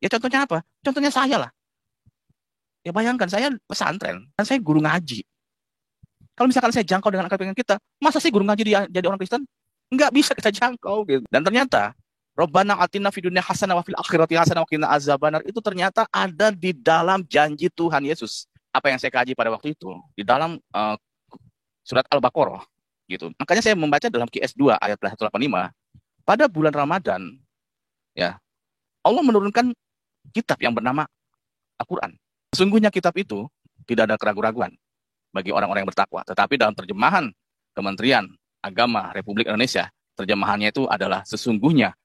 Ya contohnya apa? Contohnya saya lah. Ya bayangkan saya pesantren dan saya guru ngaji. Kalau misalkan saya jangkau dengan akal pikiran kita, masa sih guru ngaji dia jadi orang Kristen? Nggak bisa kita jangkau gitu. Dan ternyata Robbana atina fid dunya hasanah wa fil akhirati hasanah wa qina azabannar itu ternyata ada di dalam janji Tuhan Yesus. Apa yang saya kaji pada waktu itu di dalam surat Al-Baqarah gitu. Makanya saya membaca dalam QS 2 ayat 185 pada bulan Ramadan ya Allah menurunkan kitab yang bernama Al-Quran. Sesungguhnya kitab itu tidak ada keraguan-raguan bagi orang-orang yang bertakwa. Tetapi dalam terjemahan Kementerian Agama Republik Indonesia, terjemahannya itu adalah sesungguhnya.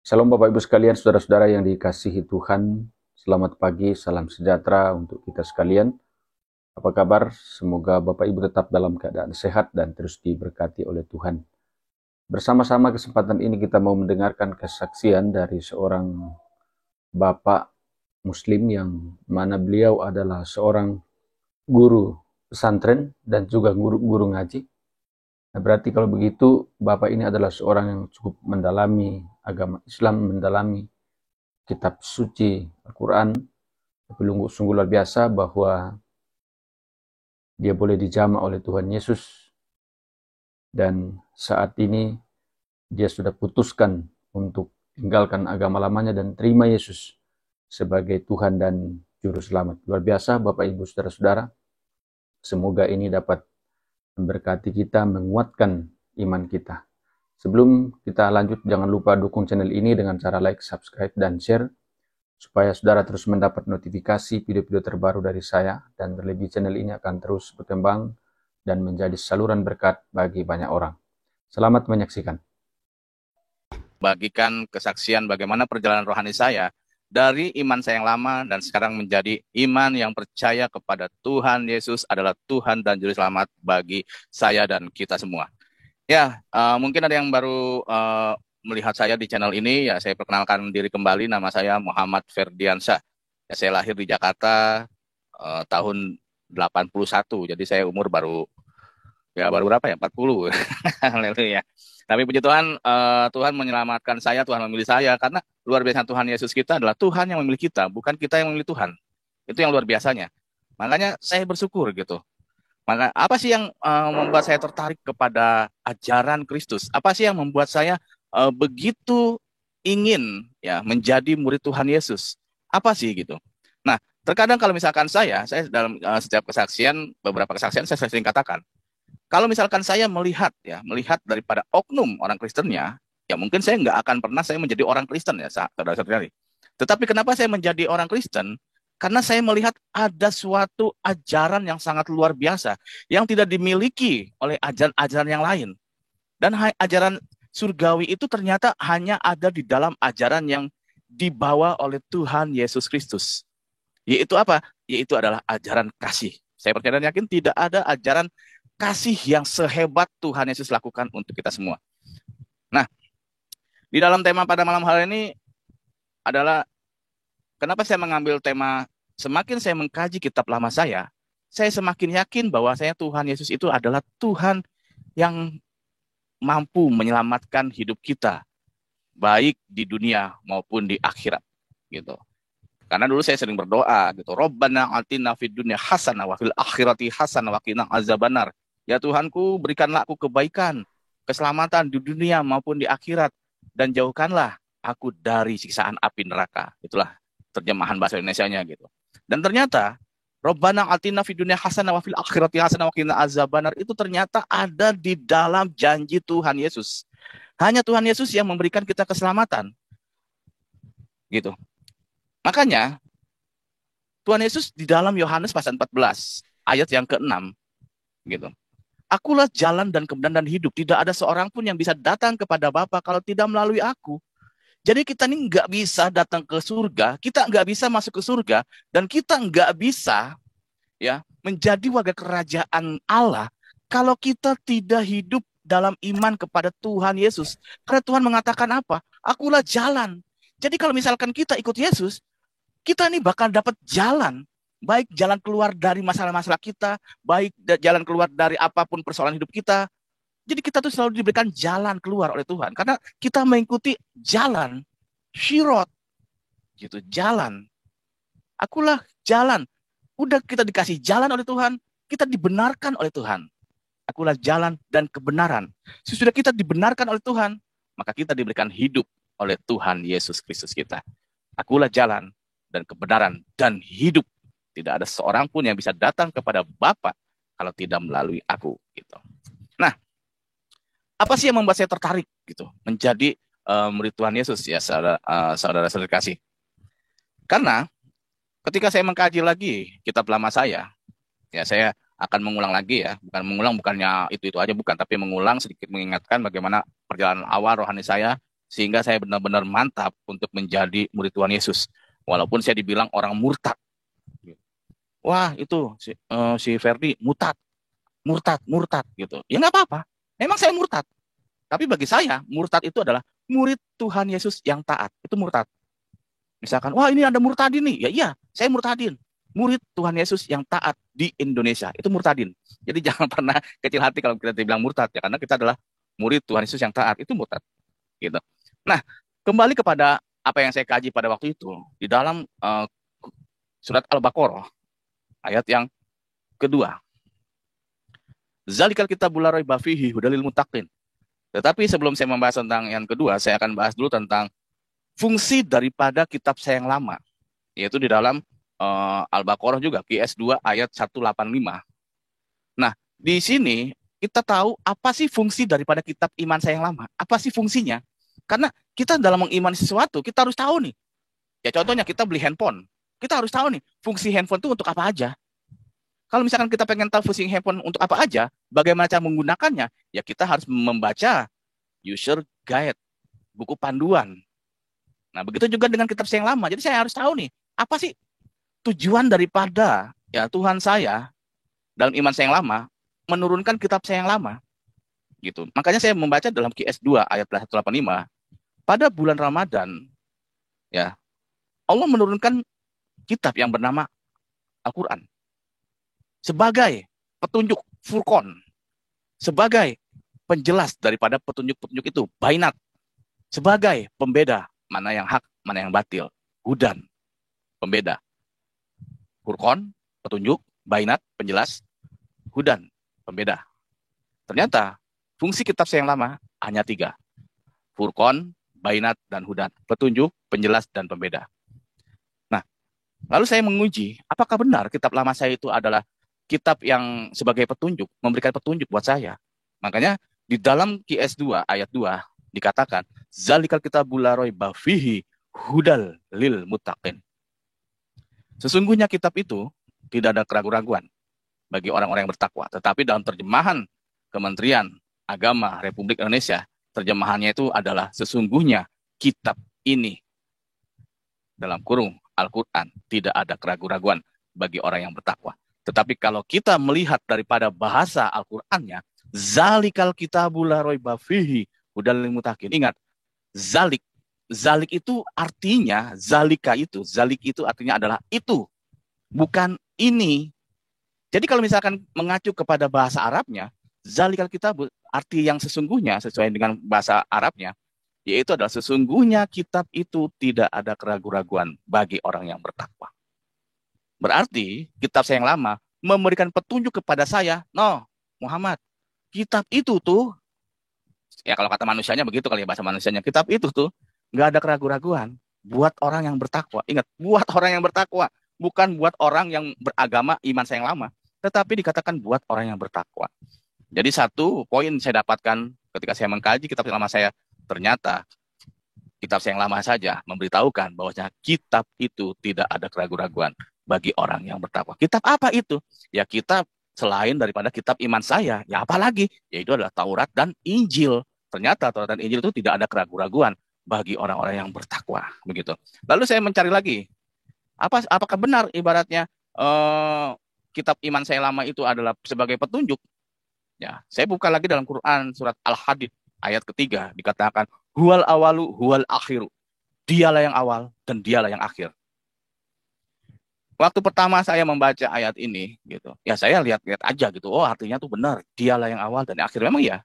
Salam Bapak Ibu sekalian, saudara-saudara yang dikasihi Tuhan. Selamat pagi, salam sejahtera untuk kita sekalian. Apa kabar? Semoga Bapak Ibu tetap dalam keadaan sehat dan terus diberkati oleh Tuhan. Bersama-sama kesempatan ini kita mau mendengarkan kesaksian dari seorang Bapak Muslim yang mana beliau adalah seorang guru pesantren dan juga guru ngaji. Nah, berarti kalau begitu Bapak ini adalah seorang yang cukup mendalami agama Islam, mendalami kitab suci Al-Quran. Tapi sungguh luar biasa bahwa dia boleh dijamah oleh Tuhan Yesus. Dan saat ini dia sudah putuskan untuk tinggalkan agama lamanya dan terima Yesus sebagai Tuhan dan Juru Selamat. Luar biasa Bapak Ibu Saudara-saudara. Semoga ini dapat memberkati kita, menguatkan iman kita. Sebelum kita lanjut, jangan lupa dukung channel ini dengan cara like, subscribe, dan share, supaya saudara terus mendapat notifikasi video-video terbaru dari saya, dan terlebih channel ini akan terus berkembang dan menjadi saluran berkat bagi banyak orang. Selamat menyaksikan. Bagikan kesaksian bagaimana perjalanan rohani saya dari iman saya yang lama dan sekarang menjadi iman yang percaya kepada Tuhan Yesus adalah Tuhan dan Juru Selamat bagi saya dan kita semua. Ya, mungkin ada yang baru melihat saya di channel ini, ya saya perkenalkan diri kembali, nama saya Muhammad Ferdiansyah. Ya, saya lahir di Jakarta tahun 81, jadi saya umur baru berapa ya? 40. Haleluya. Tapi puji Tuhan, Tuhan menyelamatkan saya, Tuhan memilih saya, karena luar biasa Tuhan Yesus kita adalah Tuhan yang memilih kita, bukan kita yang memilih Tuhan. Itu yang luar biasanya. Makanya saya bersyukur gitu. Maka apa sih yang membuat saya tertarik kepada ajaran Kristus? Apa sih yang membuat saya begitu ingin ya menjadi murid Tuhan Yesus? Apa sih gitu? Nah, terkadang kalau misalkan saya dalam setiap kesaksian, beberapa kesaksian saya sering katakan, kalau misalkan saya melihat daripada oknum orang Kristennya, ya mungkin saya nggak akan pernah saya menjadi orang Kristen ya, saudara-saudari. Tetapi kenapa saya menjadi orang Kristen? Karena saya melihat ada suatu ajaran yang sangat luar biasa yang tidak dimiliki oleh ajaran-ajaran yang lain. Dan ajaran surgawi itu ternyata hanya ada di dalam ajaran yang dibawa oleh Tuhan Yesus Kristus. Yaitu apa? Yaitu adalah ajaran kasih. Saya percaya dan yakin tidak ada ajaran kasih yang sehebat Tuhan Yesus lakukan untuk kita semua. Nah, di dalam tema pada malam hari ini adalah kenapa saya mengambil tema semakin saya mengkaji kitab lama saya semakin yakin bahwa Tuhan Yesus itu adalah Tuhan yang mampu menyelamatkan hidup kita, baik di dunia maupun di akhirat, gitu. Karena dulu saya sering berdoa, gitu. Robbana atina fid dunya hasanah wa fil akhirati hasanah wa qina azabannar. Ya Tuhanku, berikanlah aku kebaikan, keselamatan di dunia maupun di akhirat, dan jauhkanlah aku dari siksaan api neraka. Itulah terjemahan bahasa Indonesianya gitu. Dan ternyata Robbana atina fid dunya hasanah wa fil akhirati hasanah wa qina azabannar itu ternyata ada di dalam janji Tuhan Yesus. Hanya Tuhan Yesus yang memberikan kita keselamatan. Gitu. Makanya Tuhan Yesus di dalam Yohanes pasal 14 ayat yang ke-6 gitu. Akulah jalan dan kebenaran dan hidup. Tidak ada seorang pun yang bisa datang kepada Bapa kalau tidak melalui aku. Jadi kita ini nggak bisa datang ke surga, kita nggak bisa masuk ke surga, dan kita nggak bisa ya menjadi warga kerajaan Allah kalau kita tidak hidup dalam iman kepada Tuhan Yesus. Karena Tuhan mengatakan apa? Akulah jalan. Jadi kalau misalkan kita ikut Yesus, kita ini bakal dapat jalan. Baik jalan keluar dari masalah-masalah kita, baik jalan keluar dari apapun persoalan hidup kita. Jadi kita tuh selalu diberikan jalan keluar oleh Tuhan. Karena kita mengikuti jalan Syirot, gitu, jalan. Akulah jalan. Udah kita dikasih jalan oleh Tuhan, kita dibenarkan oleh Tuhan. Akulah jalan dan kebenaran. Sesudah kita dibenarkan oleh Tuhan, maka kita diberikan hidup oleh Tuhan Yesus Kristus kita. Akulah jalan dan kebenaran dan hidup. Tidak ada seorang pun yang bisa datang kepada Bapa kalau tidak melalui aku. Gitu. Nah, apa sih yang membuat saya tertarik gitu menjadi murid Tuhan Yesus ya, saudara-saudara kasih? Karena ketika saya mengkaji lagi kitab lama saya, ya saya akan mengulang lagi ya, bukan mengulang, bukannya itu aja, bukan, tapi mengulang sedikit mengingatkan bagaimana perjalanan awal rohani saya, sehingga saya benar-benar mantap untuk menjadi murid Tuhan Yesus. Walaupun saya dibilang orang murtad. Wah itu si Ferdi murtad gitu. Ya nggak apa-apa, memang saya murtad. Tapi bagi saya, murtad itu adalah murid Tuhan Yesus yang taat. Itu murtad. Misalkan, wah ini ada murtadin nih. Ya iya, saya murtadin. Murid Tuhan Yesus yang taat di Indonesia. Itu murtadin. Jadi jangan pernah kecil hati kalau kita dibilang murtad. Ya, karena kita adalah murid Tuhan Yesus yang taat. Itu murtad. Gitu. Nah, kembali kepada apa yang saya kaji pada waktu itu. Di dalam surat Al-Baqarah, ayat yang kedua. Zalikal kitabul la raiba fihi hudalil muttaqin. Tetapi sebelum saya membahas tentang yang kedua, saya akan bahas dulu tentang fungsi daripada kitab saya yang lama, yaitu di dalam Al-Baqarah juga, QS 2 ayat 185. Nah, di sini kita tahu apa sih fungsi daripada kitab iman saya yang lama. Apa sih fungsinya? Karena kita dalam mengimani sesuatu, kita harus tahu nih. Ya contohnya kita beli handphone. Kita harus tahu nih, fungsi handphone itu untuk apa aja. Kalau misalkan kita pengen tahu fungsi handphone untuk apa aja, bagaimana cara menggunakannya, ya kita harus membaca user guide, buku panduan. Nah, begitu juga dengan kitab saya yang lama. Jadi saya harus tahu nih, apa sih tujuan daripada ya Tuhan saya dalam iman saya yang lama menurunkan kitab saya yang lama. Gitu. Makanya saya membaca dalam QS 2 ayat 185, pada bulan Ramadan ya, Allah menurunkan kitab yang bernama Al-Qur'an sebagai petunjuk Furqan, sebagai penjelas daripada petunjuk-petunjuk itu, Bainat, sebagai pembeda mana yang hak, mana yang batil. Hudan, pembeda. Furqan, petunjuk. Bainat, penjelas. Hudan, pembeda. Ternyata fungsi kitab saya yang lama hanya 3. Furqan, Bainat, dan Hudan. Petunjuk, penjelas, dan pembeda. Nah, lalu saya menguji, apakah benar kitab lama saya itu adalah kitab yang sebagai petunjuk, memberikan petunjuk buat saya. Makanya di dalam QS 2 ayat 2 dikatakan, zalikal kitabul la raiba fihi hudal lil muttaqin. Sesungguhnya kitab itu tidak ada keraguan-raguan bagi orang-orang yang bertakwa. Tetapi dalam terjemahan Kementerian Agama Republik Indonesia, terjemahannya itu adalah sesungguhnya kitab ini, dalam kurung Al-Quran, tidak ada keraguan-raguan bagi orang yang bertakwa. Tetapi kalau kita melihat daripada bahasa Al-Qurannya, zalikal kitabul la raiba fihi hudal lil muttaqin. Ingat, zalik itu artinya, zalik itu artinya adalah itu, bukan ini. Jadi kalau misalkan mengacu kepada bahasa Arabnya, zalikal kitab arti yang sesungguhnya sesuai dengan bahasa Arabnya, yaitu adalah sesungguhnya kitab itu tidak ada keraguan-raguan bagi orang yang bertakwa. Berarti kitab saya yang lama memberikan petunjuk kepada saya, no, Muhammad, kitab itu tuh, ya kalau kata manusianya begitu kali ya, bahasa manusianya, kitab itu tuh nggak ada keraguan-raguan buat orang yang bertakwa. Ingat, buat orang yang bertakwa, bukan buat orang yang beragama iman saya yang lama, tetapi dikatakan buat orang yang bertakwa. Jadi satu poin saya dapatkan ketika saya mengkaji kitab yang lama saya, ternyata kitab saya yang lama saja memberitahukan bahwasanya kitab itu tidak ada keraguan-raguan bagi orang yang bertakwa. Kitab apa itu? Ya kitab selain daripada kitab iman saya. Ya apa lagi? Yaitu adalah Taurat dan Injil. Ternyata Taurat dan Injil itu tidak ada keraguan-raguan bagi orang-orang yang bertakwa. Begitu. Lalu saya mencari lagi. Apakah benar ibaratnya kitab iman saya lama itu adalah sebagai petunjuk? Ya, saya buka lagi dalam Quran surat Al-Hadid ayat ketiga, dikatakan huwal awalu huwal akhiru. Dialah yang awal dan dialah yang akhir. Waktu pertama saya membaca ayat ini, gitu, ya saya lihat-lihat aja gitu. Oh artinya tuh benar, dialah yang awal dan akhir. Memang ya.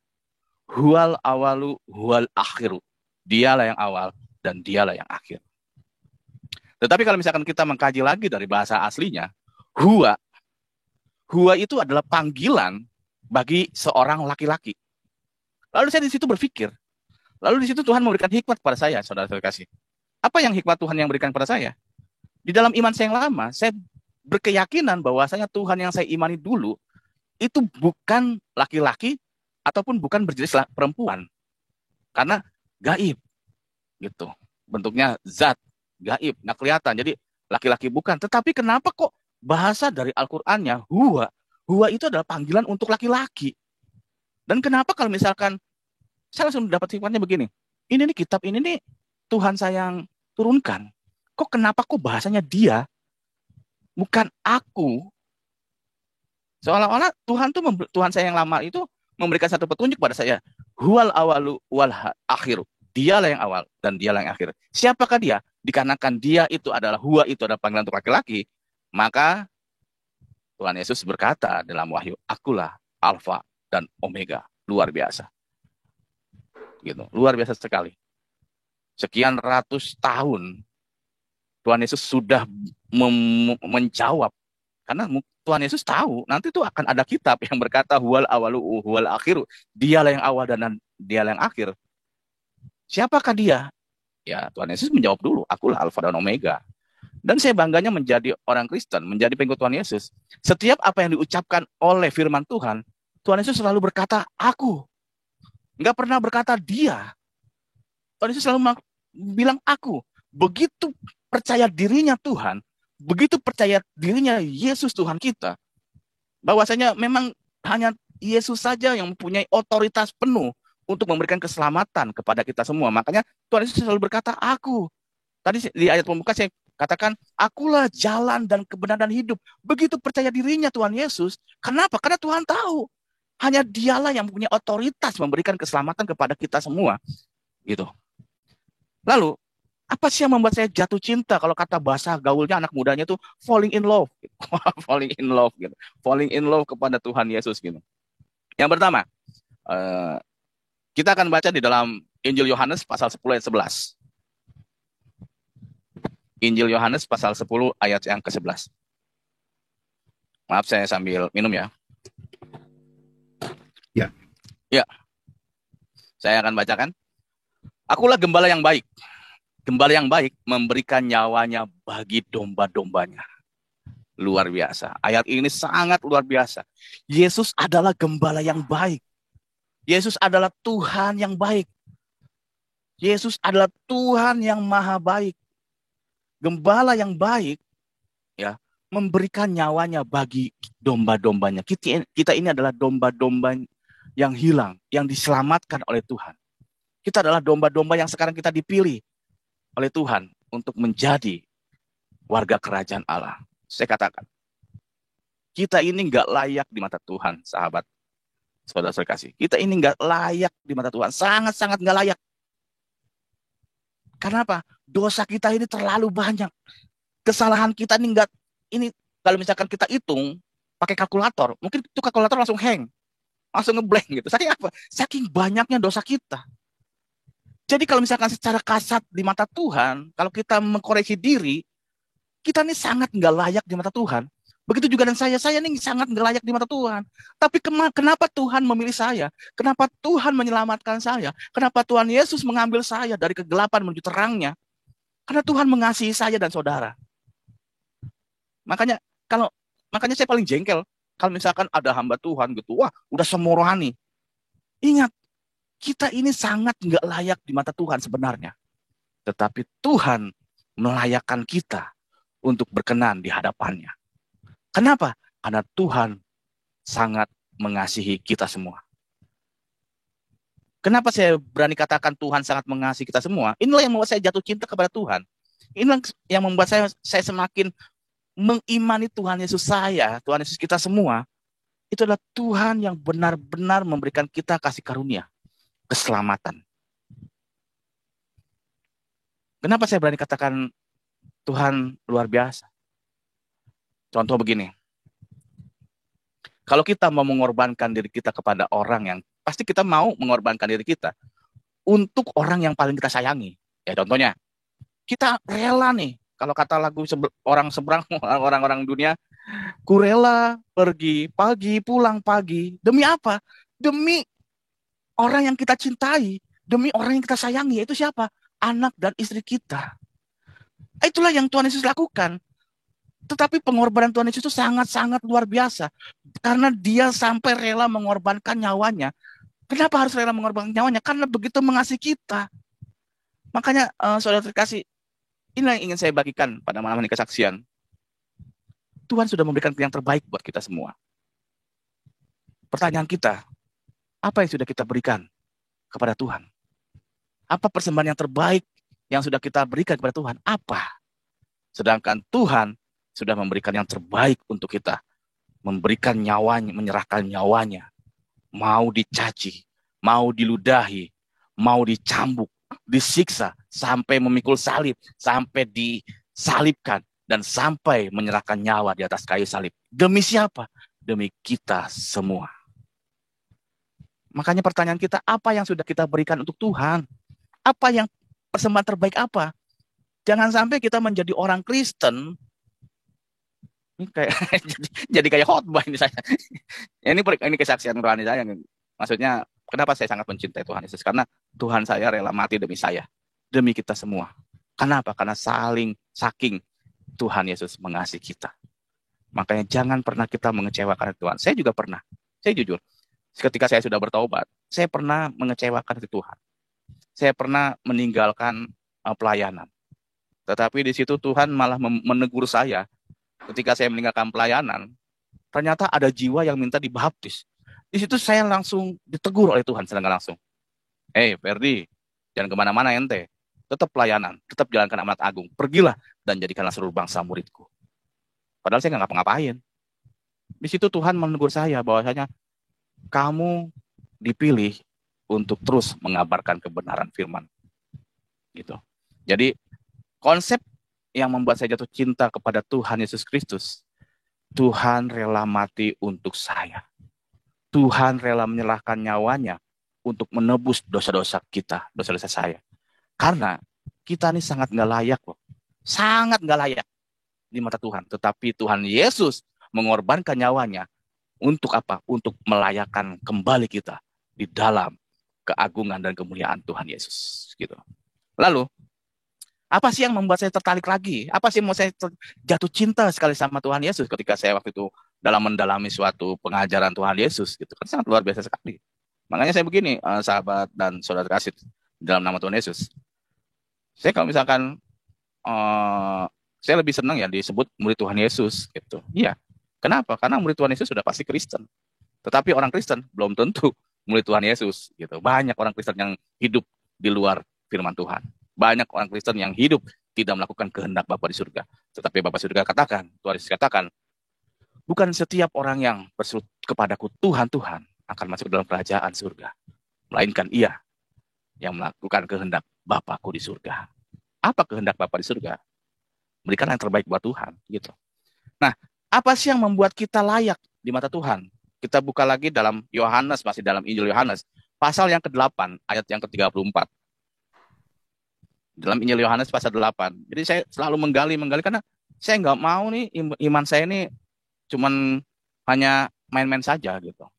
Huwal awalu huwal akhiru. Dialah yang awal dan dialah yang akhir. Tetapi kalau misalkan kita mengkaji lagi dari bahasa aslinya, huwa itu adalah panggilan bagi seorang laki-laki. Lalu saya di situ berpikir, lalu di situ Tuhan memberikan hikmat kepada saya, saudara-saudara kasih. Apa yang hikmat Tuhan yang berikan kepada saya? Di dalam iman saya yang lama, saya berkeyakinan bahwasanya Tuhan yang saya imani dulu itu bukan laki-laki ataupun bukan berjenis perempuan, karena gaib gitu, bentuknya zat gaib, nggak kelihatan, jadi laki-laki bukan. Tetapi kenapa kok bahasa dari Al-Qur'annya huwa itu adalah panggilan untuk laki-laki? Dan kenapa kalau misalkan saya langsung dapat hikmatnya begini, ini nih kitab ini nih Tuhan saya yang turunkan, kenapa bahasanya dia bukan aku? Seolah-olah Tuhan saya yang lama itu memberikan satu petunjuk pada saya. Huwal awalu wal akhiru. Dialah yang awal dan dialah yang akhir. Siapakah dia? Dikarenakan dia itu adalah, huwa itu adalah panggilan untuk laki-laki, maka Tuhan Yesus berkata dalam Wahyu, akulah Alfa dan Omega. Luar biasa. Gitu. Luar biasa sekali. Sekian ratus tahun Tuhan Yesus sudah menjawab. Karena Tuhan Yesus tahu nanti itu akan ada kitab yang berkata huwal awalu huwal akhiru. Dialah yang awal dan dialah yang akhir. Siapakah dia? Ya, Tuhan Yesus menjawab dulu, akulah Alfa dan Omega. Dan saya bangganya menjadi orang Kristen, menjadi pengikut Tuhan Yesus. Setiap apa yang diucapkan oleh firman Tuhan, Tuhan Yesus selalu berkata aku. Enggak pernah berkata dia. Tuhan Yesus selalu bilang aku. Begitu percaya dirinya Tuhan, begitu percaya dirinya Yesus Tuhan kita, bahwasanya memang hanya Yesus saja yang mempunyai otoritas penuh untuk memberikan keselamatan kepada kita semua. Makanya Tuhan Yesus selalu berkata aku. Tadi di ayat pembuka saya katakan, akulah jalan dan kebenaran dan hidup. Begitu percaya dirinya Tuhan Yesus. Kenapa? Karena Tuhan tahu hanya dialah yang mempunyai otoritas memberikan keselamatan kepada kita semua. Gitu. Lalu apa sih yang membuat saya jatuh cinta? Kalau kata bahasa gaulnya anak mudanya itu falling in love, gitu. Falling in love, gitu. Falling in love kepada Tuhan Yesus, gitu. Yang pertama, kita akan baca di dalam Injil Yohanes pasal 10 ayat 11. Injil Yohanes pasal 10 ayat yang ke-11. Maaf, saya sambil minum ya. Ya. Ya. Saya akan bacakan. Akulah gembala yang baik. Gembala yang baik memberikan nyawanya bagi domba-dombanya. Luar biasa. Ayat ini sangat luar biasa. Yesus adalah gembala yang baik. Yesus adalah Tuhan yang baik. Yesus adalah Tuhan yang maha baik. Gembala yang baik ya, memberikan nyawanya bagi domba-dombanya. Kita ini adalah domba-domba yang hilang, yang diselamatkan oleh Tuhan. Kita adalah domba-domba yang sekarang kita dipilih oleh Tuhan untuk menjadi warga kerajaan Allah. Saya katakan, kita ini nggak layak di mata Tuhan, sahabat, saudara-saudara kasih. Kita ini nggak layak di mata Tuhan, sangat-sangat nggak layak. Kenapa? Dosa kita ini terlalu banyak. Kesalahan kita ini nggak, ini kalau misalkan kita hitung pakai kalkulator, mungkin itu kalkulator langsung hang, langsung ngeblank gitu. Saking apa? Saking banyaknya dosa kita. Jadi kalau misalkan secara kasat di mata Tuhan, kalau kita mengkoreksi diri, kita ini sangat nggak layak di mata Tuhan. Begitu juga dengan saya ini sangat nggak layak di mata Tuhan. Tapi kenapa Tuhan memilih saya? Kenapa Tuhan menyelamatkan saya? Kenapa Tuhan Yesus mengambil saya dari kegelapan menuju terangnya? Karena Tuhan mengasihi saya dan saudara. Makanya saya paling jengkel kalau misalkan ada hamba Tuhan gitu, wah udah semua rohani. Ingat, kita ini sangat nggak layak di mata Tuhan sebenarnya. Tetapi Tuhan melayakkan kita untuk berkenan di hadapannya. Kenapa? Karena Tuhan sangat mengasihi kita semua. Kenapa saya berani katakan Tuhan sangat mengasihi kita semua? Inilah yang membuat saya jatuh cinta kepada Tuhan. Inilah yang membuat saya semakin mengimani Tuhan Yesus Tuhan Yesus kita semua. Itu adalah Tuhan yang benar-benar memberikan kita kasih karunia, keselamatan. Kenapa saya berani katakan Tuhan luar biasa? Contoh begini. Kalau kita mau mengorbankan diri kita kepada orang yang, pasti kita mau mengorbankan diri kita untuk orang yang paling kita sayangi. Ya contohnya, kita rela nih, kalau kata lagu orang seberang, orang-orang dunia, ku rela pergi pagi, pulang pagi. Demi apa? Demi orang yang kita cintai, demi orang yang kita sayangi, yaitu siapa? Anak dan istri kita. Itulah yang Tuhan Yesus lakukan. Tetapi pengorbanan Tuhan Yesus itu sangat-sangat luar biasa. Karena dia sampai rela mengorbankan nyawanya. Kenapa harus rela mengorbankan nyawanya? Karena begitu mengasihi kita. Makanya saudara terkasih, ini yang ingin saya bagikan pada malam ini kesaksian. Tuhan sudah memberikan yang terbaik buat kita semua. Pertanyaan kita, apa yang sudah kita berikan kepada Tuhan? Apa persembahan yang terbaik yang sudah kita berikan kepada Tuhan? Apa? Sedangkan Tuhan sudah memberikan yang terbaik untuk kita. Memberikan nyawanya, menyerahkan nyawanya. Mau dicaci, mau diludahi, mau dicambuk, disiksa, sampai memikul salib, sampai disalibkan, dan sampai menyerahkan nyawa di atas kayu salib. Demi siapa? Demi kita semua. Makanya pertanyaan kita, apa yang sudah kita berikan untuk Tuhan? Apa yang persembahan terbaik apa? Jangan sampai kita menjadi orang Kristen, ini kayak jadi kayak khotbah ini saya. Ini kesaksian rohani saya. Maksudnya, kenapa saya sangat mencintai Tuhan Yesus? Karena Tuhan saya rela mati demi saya, demi kita semua. Kenapa? Karena saking Tuhan Yesus mengasihi kita. Makanya jangan pernah kita mengecewakan Tuhan. Saya juga pernah. Saya jujur, ketika saya sudah bertobat, saya pernah mengecewakan Tuhan. Saya pernah meninggalkan pelayanan. Tetapi di situ Tuhan malah menegur saya. Ketika saya meninggalkan pelayanan, ternyata ada jiwa yang minta dibaptis. Di situ saya langsung ditegur oleh Tuhan secara langsung. Ferdi, jangan kemana-mana ente. Tetap pelayanan, tetap jalankan amanat agung. Pergilah dan jadikanlah seluruh bangsa muridku. Padahal saya nggak ngapa-ngapain. Di situ Tuhan menegur saya bahwasanya kamu dipilih untuk terus mengabarkan kebenaran firman. Gitu. Jadi konsep yang membuat saya jatuh cinta kepada Tuhan Yesus Kristus, Tuhan rela mati untuk saya. Tuhan rela menyerahkan nyawanya untuk menebus dosa-dosa kita, dosa-dosa saya. Karena kita ini sangat nggak layak loh. Sangat nggak layak di mata Tuhan. Tetapi Tuhan Yesus mengorbankan nyawanya untuk apa? Untuk melayakkan kembali kita di dalam keagungan dan kemuliaan Tuhan Yesus. Gitu. Lalu, apa sih yang membuat saya tertarik lagi? Apa sih yang membuat saya jatuh cinta sekali sama Tuhan Yesus ketika saya waktu itu dalam mendalami suatu pengajaran Tuhan Yesus? Gitu kan sangat luar biasa sekali. Makanya saya begini, sahabat dan saudara kasih dalam nama Tuhan Yesus. Saya kalau misalkan saya lebih senang ya disebut murid Tuhan Yesus gitu. Iya. Kenapa? Karena murid Tuhan Yesus sudah pasti Kristen. Tetapi orang Kristen belum tentu murid Tuhan Yesus gitu. Banyak orang Kristen yang hidup di luar firman Tuhan. Banyak orang Kristen yang hidup tidak melakukan kehendak Bapa di surga. Tetapi Bapa surga katakan, Tuhan Yesus katakan, bukan setiap orang yang berseru kepadaku Tuhan, Tuhan akan masuk dalam kerajaan surga. Melainkan ia yang melakukan kehendak Bapakku di surga. Apa kehendak Bapa di surga? Berikan yang terbaik buat Tuhan. Gitu. Nah, apa sih yang membuat kita layak di mata Tuhan? Kita buka lagi dalam Yohanes, masih dalam Injil Yohanes. Pasal yang ke-8, ayat yang ke-34. Dalam Injil Yohanes pasal 8. Jadi saya selalu menggali karena saya nggak mau nih iman saya ini cuman hanya main-main saja gitu.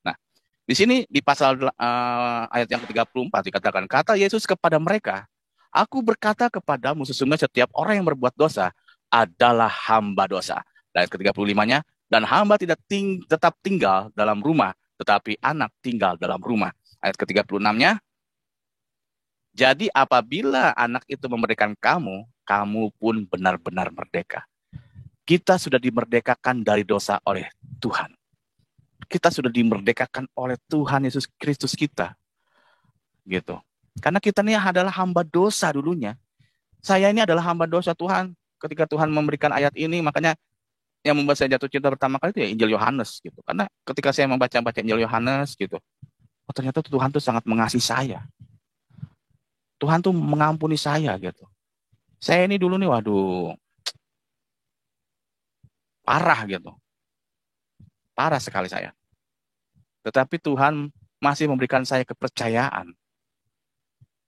Nah, di sini di pasal ayat yang ke-34 dikatakan, kata Yesus kepada mereka, aku berkata kepadamu sesungguhnya setiap orang yang berbuat dosa adalah hamba dosa. Ayat ke-35-nya, dan hamba tidak tetap tinggal dalam rumah, tetapi anak tinggal dalam rumah. Ayat ke-36-nya, jadi apabila anak itu memerdekakan kamu, kamu pun benar-benar merdeka. Kita sudah dimerdekakan dari dosa oleh Tuhan. Kita sudah dimerdekakan oleh Tuhan Yesus Kristus kita. Gitu. Karena kita ini adalah hamba dosa dulunya. Saya ini adalah hamba dosa Tuhan. Ketika Tuhan memberikan ayat ini, makanya yang membuat saya jatuh cinta pertama kali itu ya Injil Yohanes gitu. Karena ketika saya membaca Injil Yohanes gitu, ternyata Tuhan tuh sangat mengasihi saya. Tuhan tuh mengampuni saya gitu. Saya ini dulu nih, waduh, parah gitu. Parah sekali saya. Tetapi Tuhan masih memberikan saya kepercayaan.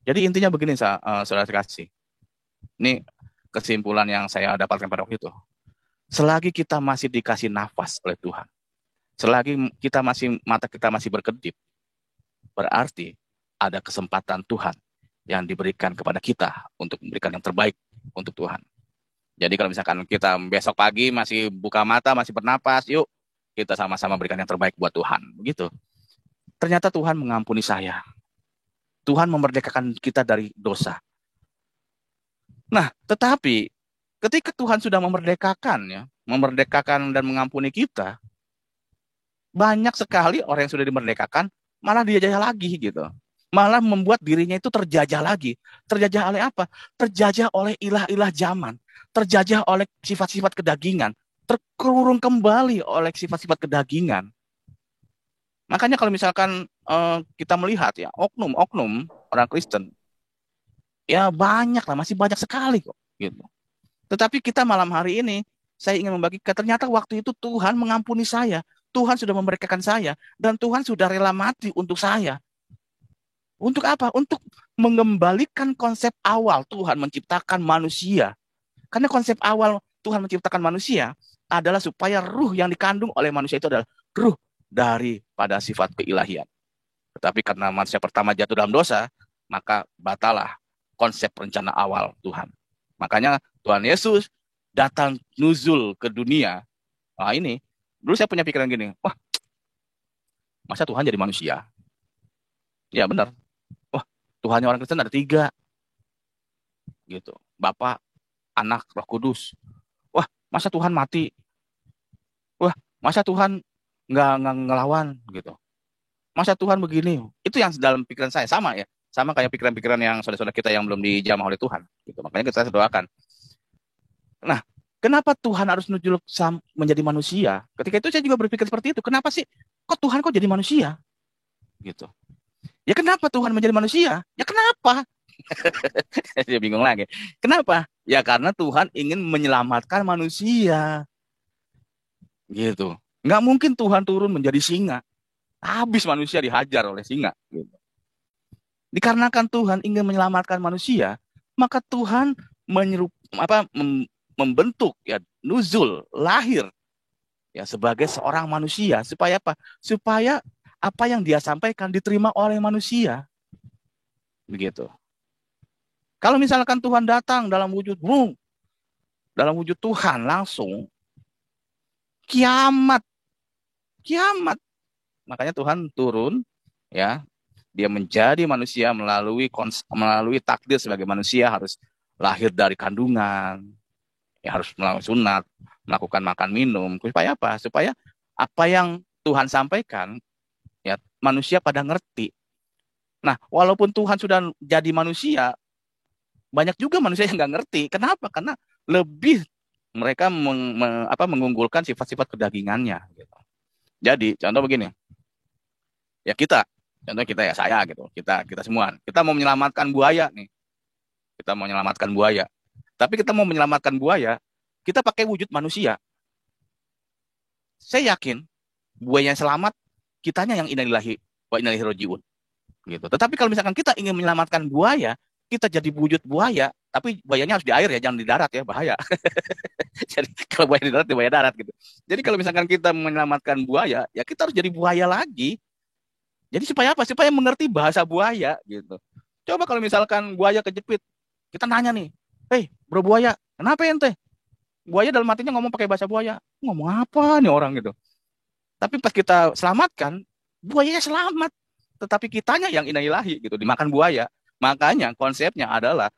Jadi intinya begini, saudara kasih. Ini kesimpulan yang saya dapatkan pada waktu itu. Selagi kita masih dikasih nafas oleh Tuhan, selagi mata kita masih berkedip, berarti ada kesempatan Tuhan yang diberikan kepada kita untuk memberikan yang terbaik untuk Tuhan. Jadi kalau misalkan kita besok pagi masih buka mata, masih bernapas, yuk kita sama-sama berikan yang terbaik buat Tuhan. Begitu. Ternyata Tuhan mengampuni saya. Tuhan memerdekakan kita dari dosa. Nah, tetapi ketika Tuhan sudah memerdekakan dan mengampuni kita, banyak sekali orang yang sudah dimerdekakan malah dijajah lagi gitu. Malah membuat dirinya itu terjajah lagi. Terjajah oleh apa? Terjajah oleh ilah-ilah zaman. Terjajah oleh sifat-sifat kedagingan. Terkurung kembali oleh sifat-sifat kedagingan. Makanya kalau misalkan kita melihat ya, oknum-oknum orang Kristen, ya banyak lah, masih banyak sekali kok. Gitu. Tetapi kita malam hari ini, saya ingin membagikan, ternyata waktu itu Tuhan mengampuni saya. Tuhan sudah memerdekakan saya. Dan Tuhan sudah rela mati untuk saya. Untuk apa? Untuk mengembalikan konsep awal Tuhan menciptakan manusia. Karena konsep awal Tuhan menciptakan manusia adalah supaya ruh yang dikandung oleh manusia itu adalah ruh daripada sifat keilahian. Tetapi karena manusia pertama jatuh dalam dosa, maka batalah konsep rencana awal Tuhan. Makanya Tuhan Yesus datang nuzul ke dunia. Nah ini, dulu saya punya pikiran gini, wah masa Tuhan jadi manusia? Ya benar. Wah Tuhannya orang Kristen ada tiga. Gitu. Bapa, Anak, Roh Kudus. Wah masa Tuhan mati? Wah masa Tuhan nggak ngelawan? Gitu. Masa Tuhan begini? Itu yang dalam pikiran saya, sama ya. Sama kayak pikiran-pikiran yang saudara-saudara kita yang belum dijamah oleh Tuhan. Gitu. Makanya kita doakan. Nah, kenapa Tuhan harus nujul menjadi manusia? Ketika itu saya juga berpikir seperti itu. Kenapa sih? Kok Tuhan kok jadi manusia? Gitu. Ya kenapa Tuhan menjadi manusia? Ya kenapa? Saya bingung lagi. Kenapa? Ya karena Tuhan ingin menyelamatkan manusia. Gitu. Nggak mungkin Tuhan turun menjadi singa. Habis manusia dihajar oleh singa. Gitu. Dikarenakan Tuhan ingin menyelamatkan manusia, maka Tuhan membentuk ya nuzul, lahir ya sebagai seorang manusia supaya apa? Supaya apa yang dia sampaikan diterima oleh manusia. Begitu. Kalau misalkan Tuhan datang dalam wujud Tuhan langsung, kiamat, kiamat. Makanya Tuhan turun, ya, dia menjadi manusia melalui takdir sebagai manusia, harus lahir dari kandungan, ya harus melakukan sunat, melakukan makan minum, supaya apa? Supaya apa yang Tuhan sampaikan, ya manusia pada ngerti. Nah, walaupun Tuhan sudah jadi manusia, banyak juga manusia yang nggak ngerti. Kenapa? Karena lebih mereka mengunggulkan sifat-sifat kedagingannya. Gitu. Jadi, contoh begini, ya contoh kita ya saya gitu, kita semua, kita mau menyelamatkan buaya nih, kita mau menyelamatkan buaya. Tapi kita mau menyelamatkan buaya, kita pakai wujud manusia. Saya yakin buaya yang selamat, kitanya yang innalillahi wa inna ilaihi rajiun. Gitu. Tetapi kalau misalkan kita ingin menyelamatkan buaya, kita jadi wujud buaya, tapi buayanya harus di air ya, jangan di darat ya, bahaya. Jadi kalau buaya di darat, di buaya darat gitu. Jadi kalau misalkan kita menyelamatkan buaya, ya kita harus jadi buaya lagi. Jadi supaya apa? Supaya mengerti bahasa buaya gitu. Coba kalau misalkan buaya kejepit, kita nanya nih, hei bro buaya, kenapa ente? Buaya dalam hatinya ngomong pakai bahasa buaya. Ngomong apa nih orang gitu. Tapi pas kita selamatkan, buayanya selamat. Tetapi kitanya yang inailahi gitu, dimakan buaya. Makanya konsepnya adalah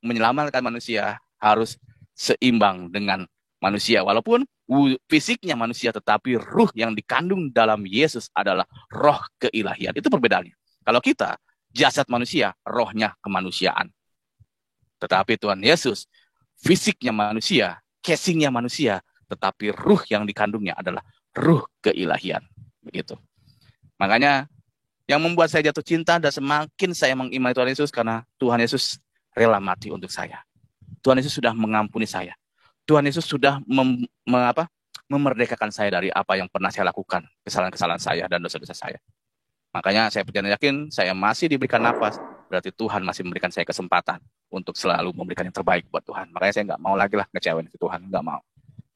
menyelamatkan manusia harus seimbang dengan manusia. Walaupun fisiknya manusia, tetapi ruh yang dikandung dalam Yesus adalah roh keilahian. Itu perbedaannya. Kalau kita, jasad manusia, rohnya kemanusiaan. Tetapi Tuhan Yesus, fisiknya manusia, casingnya manusia, tetapi ruh yang dikandungnya adalah ruh keilahian. Begitu. Makanya yang membuat saya jatuh cinta dan semakin saya mengimani Tuhan Yesus karena Tuhan Yesus rela mati untuk saya. Tuhan Yesus sudah mengampuni saya. Tuhan Yesus sudah memerdekakan saya dari apa yang pernah saya lakukan, kesalahan-kesalahan saya dan dosa-dosa saya. Makanya saya percaya yakin saya masih diberikan nafas, berarti Tuhan masih memberikan saya kesempatan untuk selalu memberikan yang terbaik buat Tuhan. Makanya saya nggak mau lagi lah ngecewain ke Tuhan, nggak mau.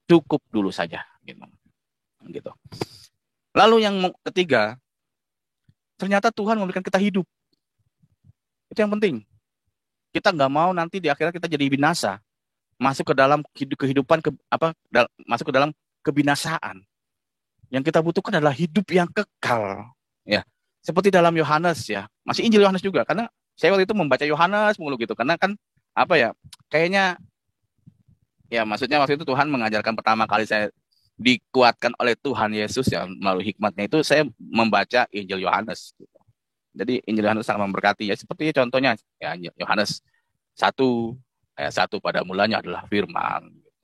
Cukup dulu saja, gitu. Lalu yang ketiga, ternyata Tuhan memberikan kita hidup. Itu yang penting. Kita nggak mau nanti di akhirnya kita jadi binasa, masuk ke dalam kehidupan masuk ke dalam kebinasaan. Yang kita butuhkan adalah hidup yang kekal, ya. Seperti dalam Yohanes, ya, masih Injil Yohanes juga, karena saya waktu itu membaca Yohanes mulu gitu, karena kan apa ya, kayaknya ya maksudnya waktu itu Tuhan mengajarkan pertama kali saya dikuatkan oleh Tuhan Yesus ya melalui hikmatnya itu saya membaca Injil Yohanes. Gitu. Jadi Injil Yohanes sangat memberkati ya, seperti contohnya ya Yohanes 1 ayat 1 pada mulanya adalah firman. Gitu.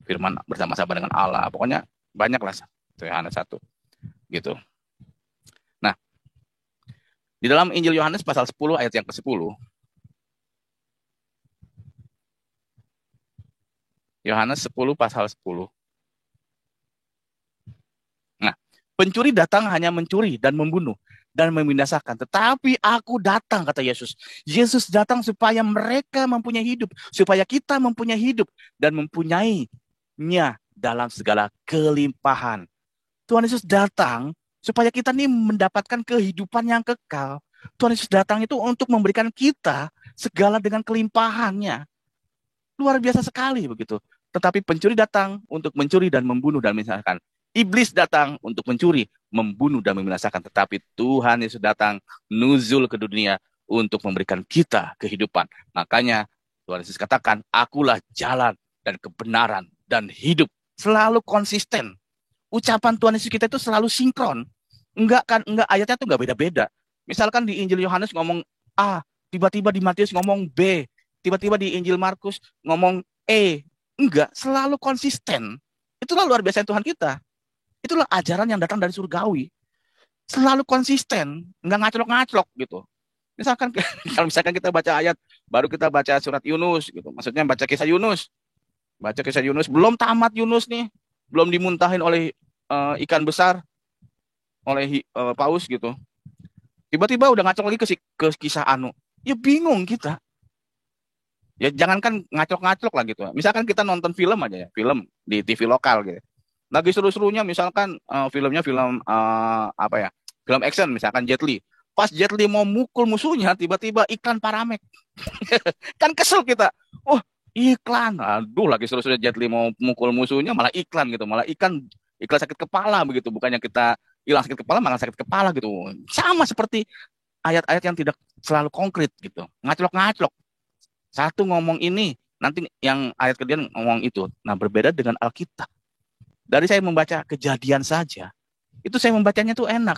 Firman bersama-sama dengan Allah. Pokoknya banyak lah Yohanes 1 gitu. Nah, di dalam Injil Yohanes pasal 10 ayat yang ke-10, Yohanes 10 pasal 10. Nah, pencuri datang hanya mencuri dan membunuh dan membinasakan. Tetapi aku datang, kata Yesus. Yesus datang supaya mereka mempunyai hidup. Supaya kita mempunyai hidup dan mempunyainya dalam segala kelimpahan. Tuhan Yesus datang supaya kita nih mendapatkan kehidupan yang kekal. Tuhan Yesus datang itu untuk memberikan kita segala dengan kelimpahannya. Luar biasa sekali begitu. Tetapi pencuri datang untuk mencuri dan membunuh dan membinasakan. Iblis datang untuk mencuri, membunuh dan membinasakan. Tetapi Tuhan Yesus datang nuzul ke dunia untuk memberikan kita kehidupan. Makanya Tuhan Yesus katakan, akulah jalan dan kebenaran dan hidup. Selalu konsisten. Ucapan Tuhan Yesus kita itu selalu sinkron. Enggak ayatnya tuh enggak beda-beda. Misalkan di Injil Yohanes ngomong A, tiba-tiba di Matius ngomong B, tiba-tiba di Injil Markus ngomong E. Enggak, selalu konsisten. Itulah luar biasa Tuhan kita. Itulah ajaran yang datang dari surgawi. Selalu konsisten, enggak ngaclok-ngaclok gitu. Misalkan kalau misalkan kita baca ayat, baru kita baca surat Yunus gitu. Maksudnya baca kisah Yunus. Baca kisah Yunus, belum tamat Yunus nih. Belum dimuntahin oleh ikan besar, oleh paus gitu. Tiba-tiba udah ngacok lagi ke kisah Anu. Ya bingung kita. Ya jangankan ngacok-ngacok lah gitu. Misalkan kita nonton film aja ya, film di TV lokal gitu. Lagi seru-serunya misalkan filmnya film apa ya? Film action misalkan Jet Li. Pas Jet Li mau mukul musuhnya, tiba-tiba iklan Paramek. Kan kesel kita. Oh, iklan. Aduh, lagi seru-serunya Jet Li mau mukul musuhnya malah iklan gitu. Malah iklan sakit kepala begitu. Bukannya kita hilang sakit kepala, malah sakit kepala gitu. Sama seperti ayat-ayat yang tidak selalu konkret gitu. Ngaclok-ngaclok. Satu ngomong ini, nanti yang ayat kedua ngomong itu. Nah, berbeda dengan Alkitab. Dari saya membaca Kejadian saja, itu saya membacanya tuh enak.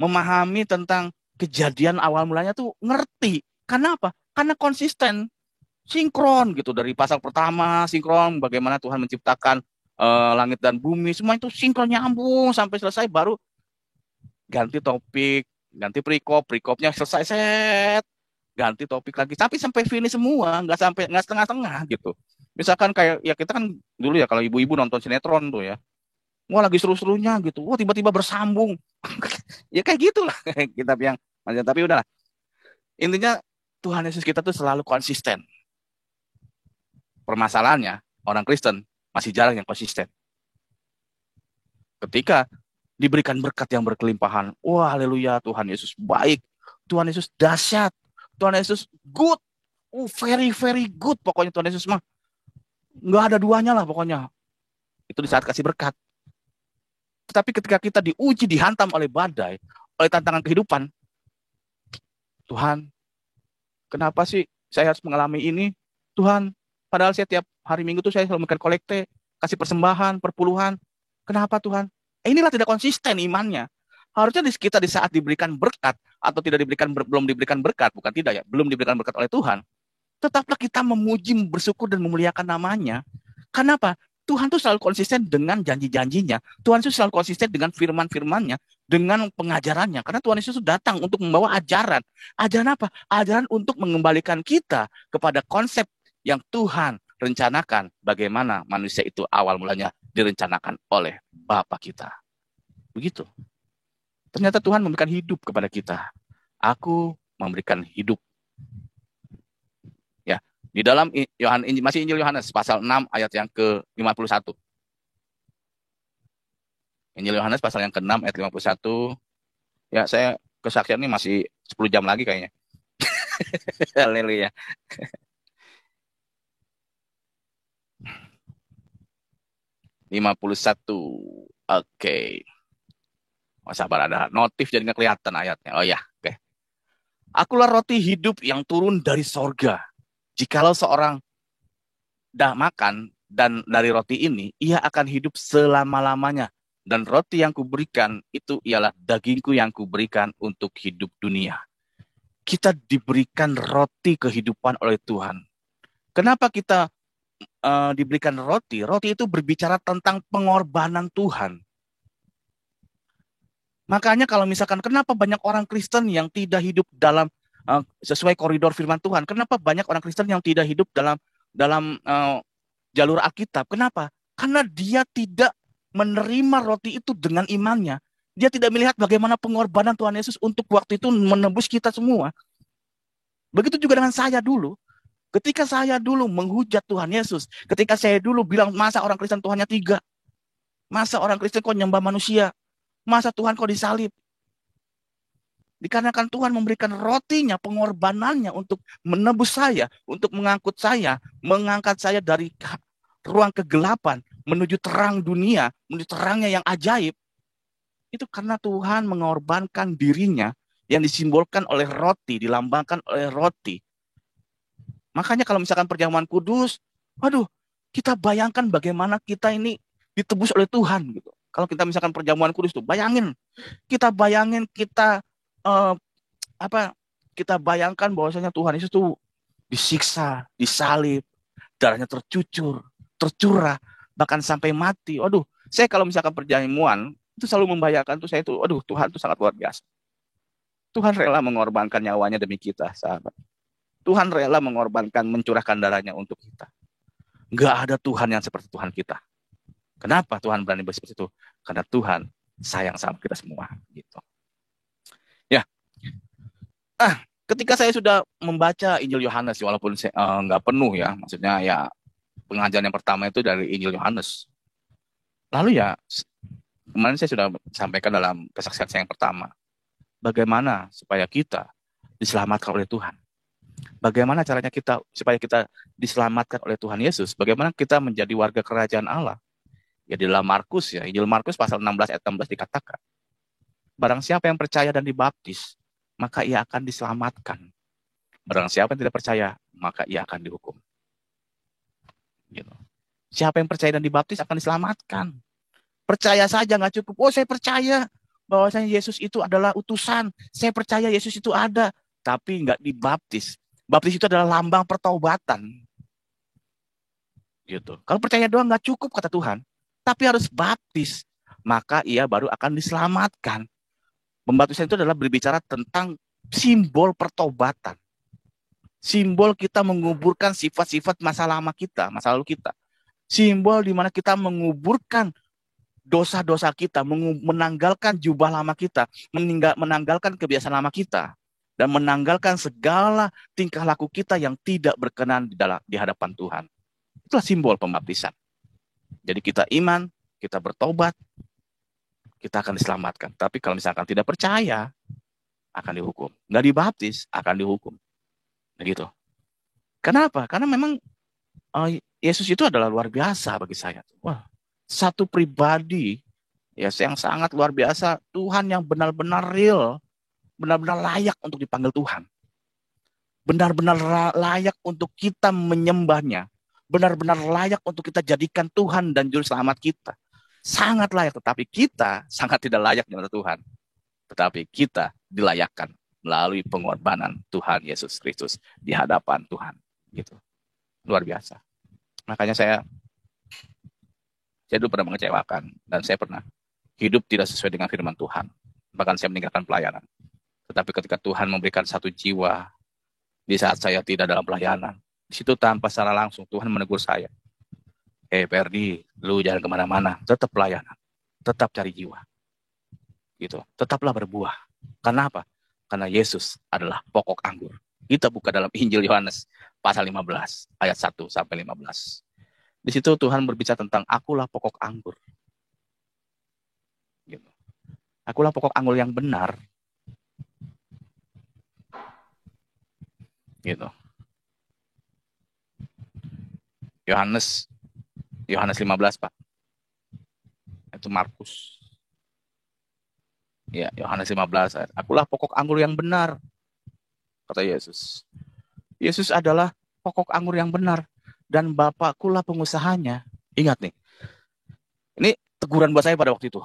Memahami tentang kejadian awal mulanya tuh ngerti. Karena apa? Karena konsisten. Sinkron gitu. Dari pasal pertama, sinkron bagaimana Tuhan menciptakan langit dan bumi. Semua itu sinkron nyambung sampai selesai, baru ganti topik, ganti perikopnya selesai set. Ganti topik lagi, tapi sampai finish semua, nggak setengah-setengah gitu. Misalkan kayak ya kita kan dulu ya kalau ibu-ibu nonton sinetron tuh ya, wah lagi seru-serunya gitu, wah tiba-tiba bersambung, ya kayak gitulah kitab yang, tapi udahlah. Intinya Tuhan Yesus kita tuh selalu konsisten. Permasalahannya orang Kristen masih jarang yang konsisten. Ketika diberikan berkat yang berkelimpahan, wah haleluya, Tuhan Yesus baik, Tuhan Yesus dahsyat, Tuhan Yesus good, very very good, pokoknya Tuhan Yesus mah nggak ada duanya lah pokoknya. Itu di saat kasih berkat. Tetapi ketika kita diuji, dihantam oleh badai, oleh tantangan kehidupan, Tuhan, kenapa sih saya harus mengalami ini? Tuhan, padahal saya tiap hari Minggu tuh saya selalu memberikan kolekte, kasih persembahan, perpuluhan. Kenapa Tuhan? Inilah tidak konsisten imannya. Harusnya kita di saat diberikan berkat atau belum diberikan berkat, bukan tidak ya, belum diberikan berkat oleh Tuhan, tetaplah kita memuji, bersyukur dan memuliakan namanya. Kenapa? Tuhan tuh selalu konsisten dengan janji-janjinya. Tuhan itu selalu konsisten dengan firman-firmannya, dengan pengajarannya. Karena Tuhan Yesus datang untuk membawa ajaran. Ajaran apa? Ajaran untuk mengembalikan kita kepada konsep yang Tuhan rencanakan, bagaimana manusia itu awal mulanya direncanakan oleh Bapa kita. Begitu. Ternyata Tuhan memberikan hidup kepada kita. Aku memberikan hidup. Ya, di dalam masih Injil Yohanes pasal 6 ayat yang ke-51. Injil Yohanes pasal yang ke-6 ayat 51. Ya, saya kesaksian ini masih 10 jam lagi kayaknya. Haleluya. Oke. Oh, sabar, ada notif jadi nggak kelihatan ayatnya. Oh ya, oke. Akulah roti hidup yang turun dari sorga. Jikalau seorang dah makan dan dari roti ini, ia akan hidup selama-lamanya. Dan roti yang kuberikan itu ialah dagingku yang kuberikan untuk hidup dunia. Kita diberikan roti kehidupan oleh Tuhan. Kenapa kita diberikan roti? Roti itu berbicara tentang pengorbanan Tuhan. Makanya kalau misalkan kenapa banyak orang Kristen yang tidak hidup dalam sesuai koridor firman Tuhan? Kenapa banyak orang Kristen yang tidak hidup dalam jalur Alkitab? Kenapa? Karena dia tidak menerima roti itu dengan imannya. Dia tidak melihat bagaimana pengorbanan Tuhan Yesus untuk waktu itu menebus kita semua. Begitu juga dengan saya dulu. Ketika saya dulu menghujat Tuhan Yesus, ketika saya dulu bilang, masa orang Kristen Tuhannya 3? Masa orang Kristen kok nyembah manusia? Masa Tuhan kok disalib? Dikarenakan Tuhan memberikan rotinya, pengorbanannya untuk menebus saya, untuk mengangkut saya, mengangkat saya dari ruang kegelapan menuju terang dunia, menuju terangnya yang ajaib. Itu karena Tuhan mengorbankan dirinya yang disimbolkan oleh roti, dilambangkan oleh roti. Makanya kalau misalkan perjamuan kudus, waduh, kita bayangkan bagaimana kita ini ditebus oleh Tuhan gitu. Kalau kita misalkan perjamuan kudus tuh, bayangin kita kita bayangkan bahwasanya Tuhan Yesus tuh disiksa, disalib, darahnya tercurah, bahkan sampai mati. Waduh, saya kalau misalkan perjamuan itu selalu membayangkan tuh saya tuh, waduh, Tuhan tuh sangat luar biasa. Tuhan rela mengorbankan nyawanya demi kita, sahabat. Tuhan rela mengorbankan, mencurahkan darahnya untuk kita. Nggak ada Tuhan yang seperti Tuhan kita. Kenapa Tuhan berani seperti itu? Karena Tuhan sayang sama kita semua. Gitu. Ya, ketika saya sudah membaca Injil Yohanes, walaupun nggak penuh ya, maksudnya ya pengajaran yang pertama itu dari Injil Yohanes. Lalu ya, kemarin saya sudah sampaikan dalam kesaksian saya yang pertama, bagaimana supaya kita diselamatkan oleh Tuhan. Bagaimana caranya kita supaya kita diselamatkan oleh Tuhan Yesus? Bagaimana kita menjadi warga kerajaan Allah? Ya di dalam Markus ya, Injil Markus pasal 16 ayat 16 dikatakan, barang siapa yang percaya dan dibaptis, maka ia akan diselamatkan. Barang siapa yang tidak percaya, maka ia akan dihukum. Gitu. Siapa yang percaya dan dibaptis akan diselamatkan. Percaya saja nggak cukup. Oh, saya percaya bahwasanya Yesus itu adalah utusan. Saya percaya Yesus itu ada, tapi nggak dibaptis. Baptis itu adalah lambang pertaubatan. Gitu. Kalau percaya doang nggak cukup kata Tuhan, tapi harus baptis, maka ia baru akan diselamatkan. Pembaptisan itu adalah berbicara tentang simbol pertobatan. Simbol kita menguburkan sifat-sifat masa lama kita, masa lalu kita. Simbol di mana kita menguburkan dosa-dosa kita, menanggalkan jubah lama kita, menanggalkan kebiasaan lama kita, dan menanggalkan segala tingkah laku kita yang tidak berkenan di hadapan Tuhan. Itulah simbol pembaptisan. Jadi kita iman, kita bertobat, kita akan diselamatkan. Tapi kalau misalkan tidak percaya, akan dihukum. Nggak dibaptis, akan dihukum. Begitu. Kenapa? Karena memang Yesus itu adalah luar biasa bagi saya. Wah, satu pribadi ya yang sangat luar biasa. Tuhan yang benar-benar real, benar-benar layak untuk dipanggil Tuhan. Benar-benar layak untuk kita menyembahnya. Benar-benar layak untuk kita jadikan Tuhan dan Juru Selamat kita. Sangat layak, tetapi kita sangat tidak layak menurut Tuhan. Tetapi kita dilayakkan melalui pengorbanan Tuhan Yesus Kristus di hadapan Tuhan. Gitu. Luar biasa. Makanya saya dulu pernah mengecewakan dan saya pernah hidup tidak sesuai dengan firman Tuhan. Bahkan saya meninggalkan pelayanan. Tetapi ketika Tuhan memberikan satu jiwa di saat saya tidak dalam pelayanan, di situ tanpa secara langsung Tuhan menegur saya. Perdi, lu jangan kemana-mana, tetap pelayanan, tetap cari jiwa. Gitu. Tetaplah berbuah. Karena apa? Karena Yesus adalah pokok anggur. Kita buka dalam Injil Yohanes pasal 15 ayat 1 sampai 15. Di situ Tuhan berbicara tentang akulah pokok anggur. Gitu. Akulah pokok anggur yang benar. Gitu. Yohanes 15, Pak. Itu Markus. Ya, Yohanes 15. Akulah pokok anggur yang benar, kata Yesus. Yesus adalah pokok anggur yang benar dan Bapakkulah pengusahanya. Ingat nih. Ini teguran buat saya pada waktu itu.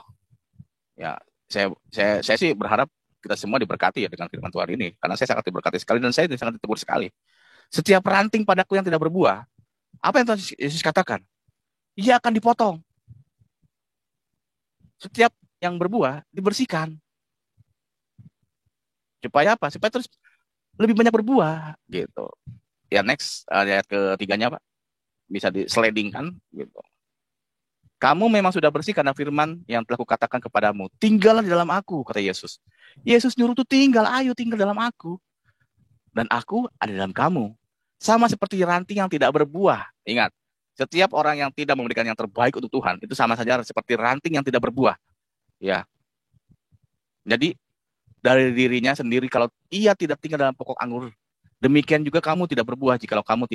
Ya, saya sih berharap kita semua diberkati ya dengan firman Tuhan ini, karena saya sangat diberkati sekali dan saya sangat ditegur sekali. Setiap ranting padaku yang tidak berbuah, apa yang Tuhan Yesus katakan? Ia akan dipotong. Setiap yang berbuah dibersihkan. Supaya apa? Supaya terus lebih banyak berbuah gitu. Ya, next ayat ketiganya, Pak. Bisa diseledingkan gitu. Kamu memang sudah bersih karena firman yang telah kukatakan kepadamu. Tinggallah di dalam aku, kata Yesus. Yesus nyuruh tuh tinggal, ayo tinggal dalam aku. Dan aku ada dalam kamu. Sama seperti ranting yang tidak berbuah. Ingat, setiap orang yang tidak memberikan yang terbaik untuk Tuhan, itu sama saja seperti ranting yang tidak berbuah. Ya. Jadi, dari dirinya sendiri, kalau ia tidak tinggal dalam pokok anggur, demikian juga kamu tidak berbuah jikalau kamu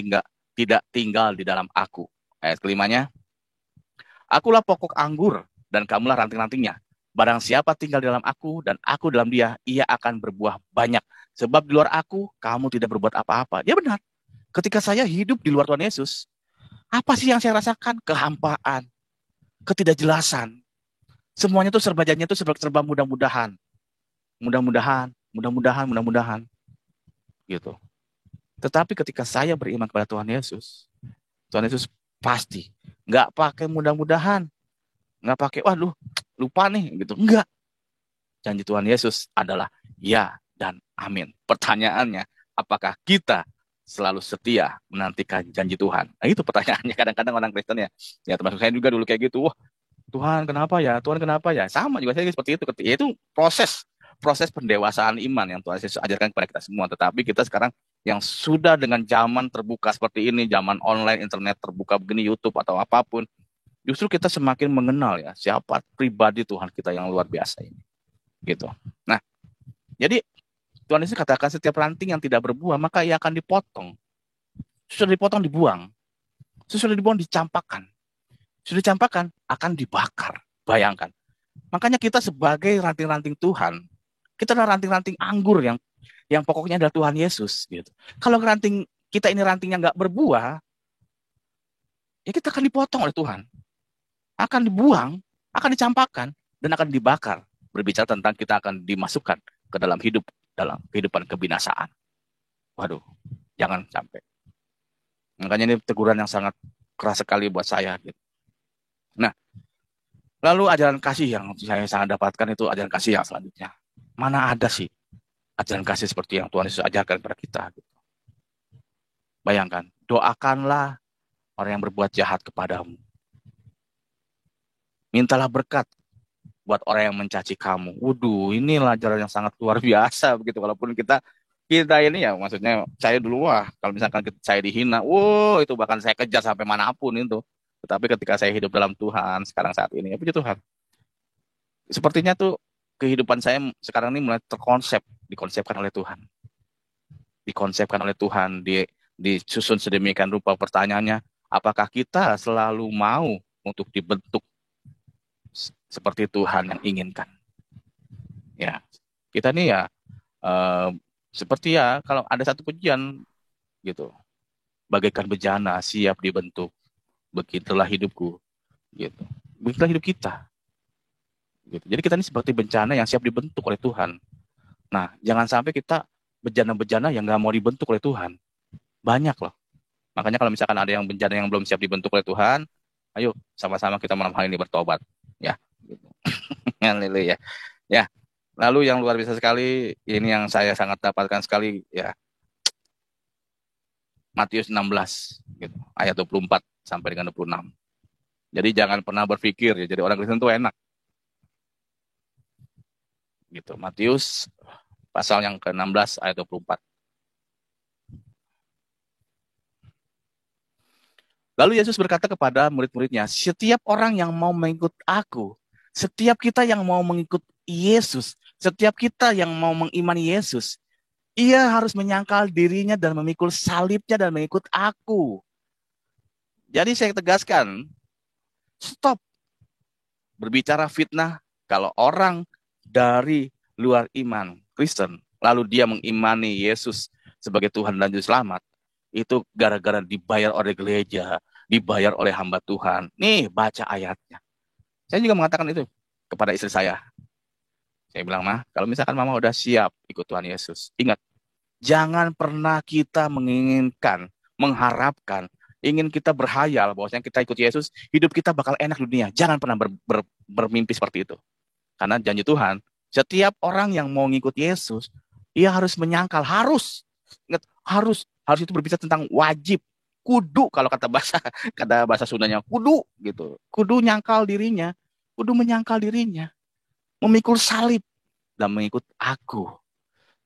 tidak tinggal di dalam aku. Ayat kelimanya, akulah pokok anggur dan kamulah ranting-rantingnya. Barang siapa tinggal dalam aku dan aku dalam dia, ia akan berbuah banyak. Sebab di luar aku, kamu tidak berbuat apa-apa. Dia benar. Ketika saya hidup di luar Tuhan Yesus, apa sih yang saya rasakan? Kehampaan, ketidakjelasan. Semuanya tuh serba serba mudah-mudahan. Mudah-mudahan. Gitu. Tetapi ketika saya beriman kepada Tuhan Yesus pasti nggak pakai mudah-mudahan, nggak pakai waduh lupa nih gitu, enggak. Janji Tuhan Yesus adalah ya dan amin. Pertanyaannya, apakah kita selalu setia menantikan janji Tuhan? Nah, itu pertanyaannya kadang-kadang orang Kristen ya. Ya termasuk saya juga dulu kayak gitu. Wah, Tuhan kenapa ya? Tuhan kenapa ya? Sama juga saya seperti itu. Itu proses pendewasaan iman yang Tuhan Yesus ajarkan kepada kita semua. Tetapi kita sekarang yang sudah dengan zaman terbuka seperti ini, zaman online, internet terbuka begini, YouTube atau apapun, justru kita semakin mengenal ya siapa pribadi Tuhan kita yang luar biasa ini. Gitu. Nah, jadi Tuhan Yesus katakan setiap ranting yang tidak berbuah maka ia akan dipotong. Sudah dipotong dibuang. Sudah dibuang dicampakkan. Sudah dicampakkan akan dibakar. Bayangkan. Makanya kita sebagai ranting-ranting Tuhan, kita adalah ranting-ranting anggur yang pokoknya adalah Tuhan Yesus gitu. Kalau ranting kita ini rantingnya nggak berbuah, ya kita akan dipotong oleh Tuhan. Akan dibuang, akan dicampakkan dan akan dibakar. Berbicara tentang kita akan dimasukkan ke dalam kehidupan kebinasaan. Waduh, jangan sampai. Makanya ini teguran yang sangat keras sekali buat saya. Gitu. Nah, lalu ajaran kasih yang saya sangat dapatkan itu ajaran kasih yang selanjutnya. Mana ada sih ajaran kasih seperti yang Tuhan Yesus ajarkan kepada kita. Gitu. Bayangkan, doakanlah orang yang berbuat jahat kepadamu. Mintalah berkat buat orang yang mencaci kamu. Waduh, inilah ajaran yang sangat luar biasa begitu. Walaupun kita ini ya, maksudnya saya dulu kalau misalkan saya dihina, itu bahkan saya kejar sampai manapun itu. Tetapi ketika saya hidup dalam Tuhan sekarang saat ini, ya puji Tuhan. Sepertinya tuh kehidupan saya sekarang ini mulai dikonsepkan oleh Tuhan. Dikonsepkan oleh Tuhan, disusun sedemikian rupa. Pertanyaannya, apakah kita selalu mau untuk dibentuk seperti Tuhan yang inginkan? Ya, kita nih ya seperti ya kalau ada satu pujian gitu, bagaikan bejana siap dibentuk, begitulah hidupku, gitu. Begitulah hidup kita. Gitu. Jadi kita ini seperti bencana yang siap dibentuk oleh Tuhan. Nah, jangan sampai kita bejana-bejana yang nggak mau dibentuk oleh Tuhan. Banyak loh. Makanya kalau misalkan ada yang bencana yang belum siap dibentuk oleh Tuhan, ayo sama-sama kita malam hari ini bertobat. Ya, gitu. Haleluya. Ya. Lalu yang luar biasa sekali, ini yang saya sangat dapatkan sekali, ya. Matius 16, gitu, ayat 24 sampai dengan 26. Jadi jangan pernah berpikir, ya, jadi orang Kristen itu enak. Gitu. Matius pasal yang ke-16 ayat 24. Lalu Yesus berkata kepada murid-muridnya, setiap orang yang mau mengikut aku, setiap kita yang mau mengikut Yesus, setiap kita yang mau mengimani Yesus, ia harus menyangkal dirinya dan memikul salibnya dan mengikut aku. Jadi saya tegaskan, stop berbicara fitnah kalau orang dari luar iman Kristen, lalu dia mengimani Yesus sebagai Tuhan dan Juru Selamat, itu gara-gara dibayar oleh gereja, dibayar oleh hamba Tuhan. Nih, baca ayatnya. Saya juga mengatakan itu kepada istri saya. Saya bilang, Mah, kalau misalkan Mama udah siap ikut Tuhan Yesus, ingat, jangan pernah kita menginginkan, mengharapkan, ingin kita berhayal bahwasanya kita ikut Yesus, hidup kita bakal enak di dunia. Jangan pernah bermimpi seperti itu. Karena janji Tuhan, setiap orang yang mau ngikut Yesus, ia harus menyangkal, harus. Ingat, harus itu berbicara tentang wajib. Kudu kalau kata bahasa Sundanya, kudu gitu. Kudu nyangkal dirinya, kudu menyangkal dirinya, memikul salib dan mengikut aku.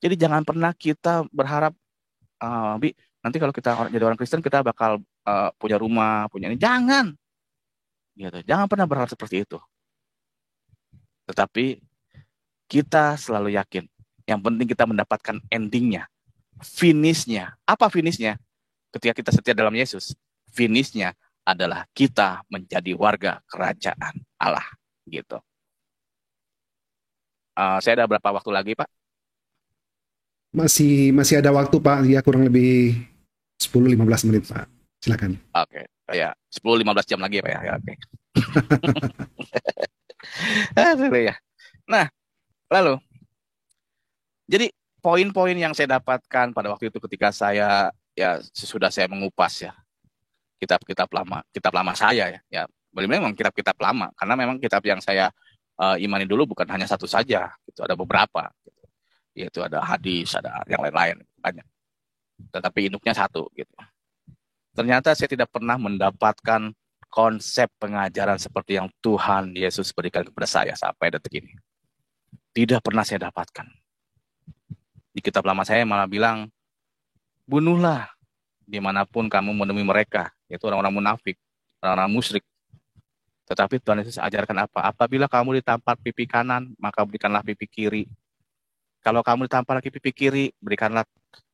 Jadi jangan pernah kita berharap, Bi, nanti kalau kita jadi orang Kristen kita bakal punya rumah, punya ini. Jangan. Gitu. Jangan pernah berharap seperti itu. Tetapi kita selalu yakin. Yang penting kita mendapatkan endingnya. Finishnya. Apa finishnya? Ketika kita setia dalam Yesus. Finishnya adalah kita menjadi warga kerajaan Allah. Gitu. Saya ada berapa waktu lagi, Pak? Masih ada waktu, Pak. Ya, kurang lebih 10-15 menit, Pak. Silakan. Oke. Ya, 10-15 jam lagi ya, Pak ya. Oke. Ya. Nah, lalu jadi poin-poin yang saya dapatkan pada waktu itu ketika saya sesudah saya mengupas ya kitab-kitab lama saya ya memang kitab-kitab lama karena memang kitab yang saya imani dulu bukan hanya satu saja, itu ada beberapa gitu. Yaitu ada hadis, ada yang lain-lain banyak. Tetapi induknya satu gitu. Ternyata saya tidak pernah mendapatkan konsep pengajaran seperti yang Tuhan Yesus berikan kepada saya sampai detik ini. Tidak pernah saya dapatkan. Di kitab lama saya malah bilang, bunuhlah dimanapun kamu menemui mereka, yaitu orang-orang munafik, orang-orang musyrik. Tetapi Tuhan Yesus ajarkan apa? Apabila kamu ditampar pipi kanan, maka berikanlah pipi kiri. Kalau kamu ditampar lagi pipi kiri, berikanlah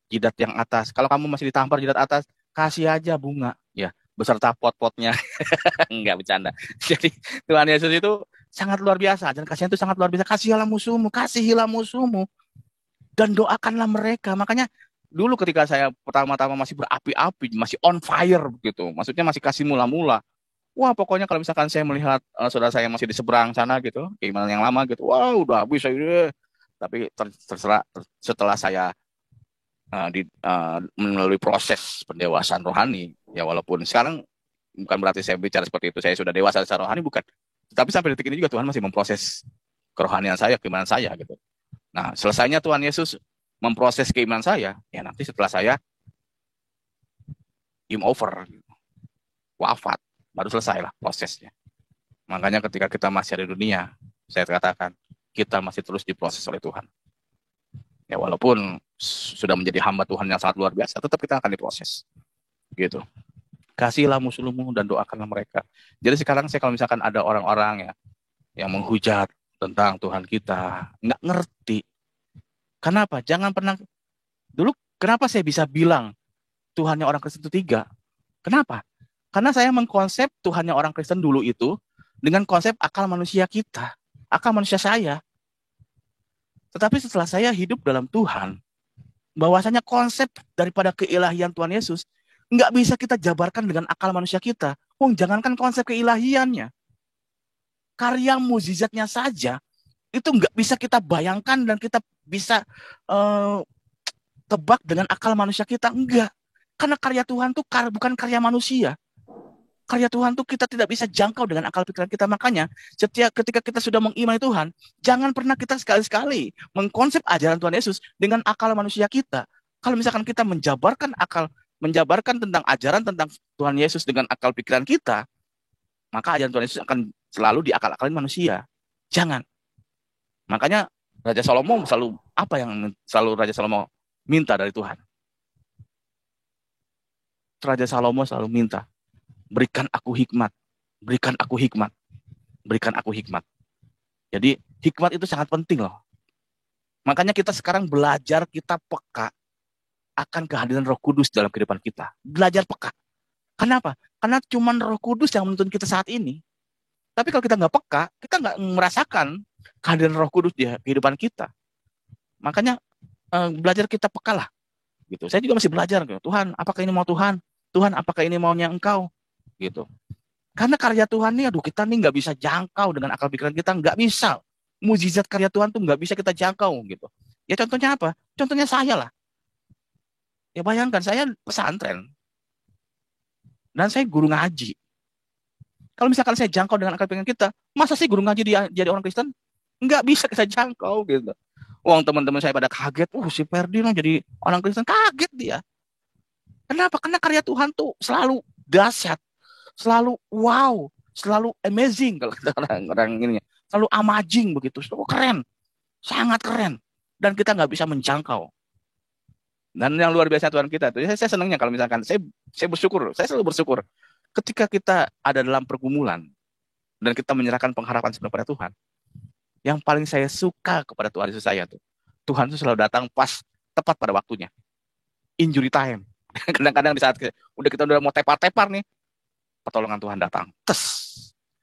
jidat yang atas. Kalau kamu masih ditampar jidat atas, kasih aja bunga, ya, beserta pot-potnya. Enggak bercanda. Jadi Tuhan Yesus itu sangat luar biasa, dan kasihnya itu sangat luar biasa. Kasihilah musuhmu, dan doakanlah mereka. Makanya dulu ketika saya pertama-tama masih berapi-api, masih on fire gitu, maksudnya masih kasih mula-mula. Wah, pokoknya kalau misalkan saya melihat saudara saya masih di seberang sana gitu, keimanan yang lama gitu, wah udah habis saya. Tapi terserah setelah saya melalui proses pendewasaan rohani, ya walaupun sekarang bukan berarti saya bicara seperti itu, saya sudah dewasa secara rohani, bukan. Tapi sampai detik ini juga Tuhan masih memproses kerohanian saya, keimanan saya gitu. Nah, selesainya Tuhan Yesus memproses keimanan saya, ya nanti setelah saya game over, wafat, baru selesailah prosesnya. Makanya ketika kita masih ada di dunia, saya katakan, kita masih terus diproses oleh Tuhan. Ya walaupun sudah menjadi hamba Tuhan yang sangat luar biasa, tetap kita akan diproses. Gitu. Kasihlah musuhmu dan doakanlah mereka. Jadi sekarang saya kalau misalkan ada orang-orang yang menghujat tentang Tuhan kita, nggak ngerti. Kenapa? Jangan pernah. Dulu kenapa saya bisa bilang Tuhannya orang Kristen itu 3? Kenapa? Karena saya mengkonsep Tuhannya orang Kristen dulu itu dengan konsep akal manusia kita, akal manusia saya. Tetapi setelah saya hidup dalam Tuhan, bahwasanya konsep daripada keilahian Tuhan Yesus nggak bisa kita jabarkan dengan akal manusia kita. Jangankan konsep keilahiannya, karya mukjizatnya saja itu nggak bisa kita bayangkan dan kita bisa tebak dengan akal manusia kita. Enggak. Karena karya Tuhan itu bukan karya manusia. Karya Tuhan itu kita tidak bisa jangkau dengan akal pikiran kita. Makanya ketika kita sudah mengimani Tuhan, jangan pernah kita sekali-sekali mengkonsep ajaran Tuhan Yesus dengan akal manusia kita. Kalau misalkan kita menjabarkan tentang ajaran tentang Tuhan Yesus dengan akal pikiran kita, maka ajaran Tuhan Yesus akan selalu diakal-akalin manusia. Jangan. Makanya Raja Salomo selalu Apa yang selalu Raja Salomo minta dari Tuhan? Raja Salomo selalu minta, berikan aku hikmat, berikan aku hikmat, berikan aku hikmat. Jadi hikmat itu sangat penting loh. Makanya kita sekarang belajar, kita peka akan kehadiran Roh Kudus dalam kehidupan kita. Belajar peka. Kenapa? Karena cuma Roh Kudus yang menuntun kita saat ini. Tapi kalau kita nggak peka, kita nggak merasakan kehadiran Roh Kudus di kehidupan kita. Makanya belajar kita peka lah. Gitu. Saya juga masih belajar. Gitu. Tuhan, apakah ini mau Tuhan? Tuhan, apakah ini maunya Engkau? Gitu. Karena karya Tuhan nih, aduh kita nih nggak bisa jangkau dengan akal pikiran kita, nggak bisa. Mujizat karya Tuhan tuh nggak bisa kita jangkau gitu. Ya contohnya apa? Contohnya saya lah. Ya bayangkan saya pesantren dan saya guru ngaji. Kalau misalkan saya jangkau dengan akal pikiran kita, masa sih guru ngaji jadi orang Kristen? Nggak bisa kita jangkau gitu. Wong teman-teman saya pada kaget, si Ferdinand jadi orang Kristen, kaget dia. Kenapa? Karena karya Tuhan tuh selalu dahsyat, selalu wow, selalu amazing kalau kata orang ini, selalu amazing begitu, selalu keren, sangat keren, dan kita nggak bisa menjangkau. Dan yang luar biasa Tuhan kita tuh, saya senangnya kalau misalkan saya bersyukur, saya selalu bersyukur ketika kita ada dalam pergumulan dan kita menyerahkan pengharapan sepenuhnya kepada Tuhan. Yang paling saya suka kepada Tuhan Yesus saya tuh, Tuhan tuh selalu datang pas tepat pada waktunya, injury time. Kadang-kadang di saat kita udah mau tepar-tepar nih, pertolongan Tuhan datang. Tes.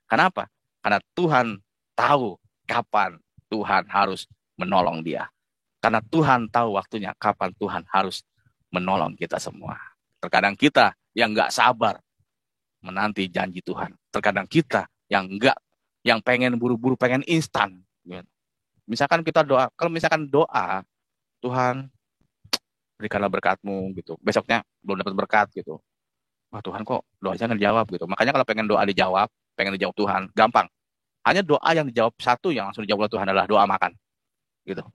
Kenapa? Karena Tuhan tahu kapan Tuhan harus menolong dia. Karena Tuhan tahu waktunya kapan Tuhan harus menolong kita semua. Terkadang kita yang nggak sabar menanti janji Tuhan. Terkadang kita yang pengen buru-buru, pengen instan. Misalkan kita doa, kalau misalkan doa, Tuhan berikanlah berkat-Mu gitu. Besoknya belum dapat berkat gitu. Wah Tuhan kok doanya nggak dijawab gitu. Makanya kalau pengen doa dijawab, pengen dijawab Tuhan, gampang. Hanya doa yang dijawab satu yang langsung dijawab oleh Tuhan adalah doa makan. Gitu.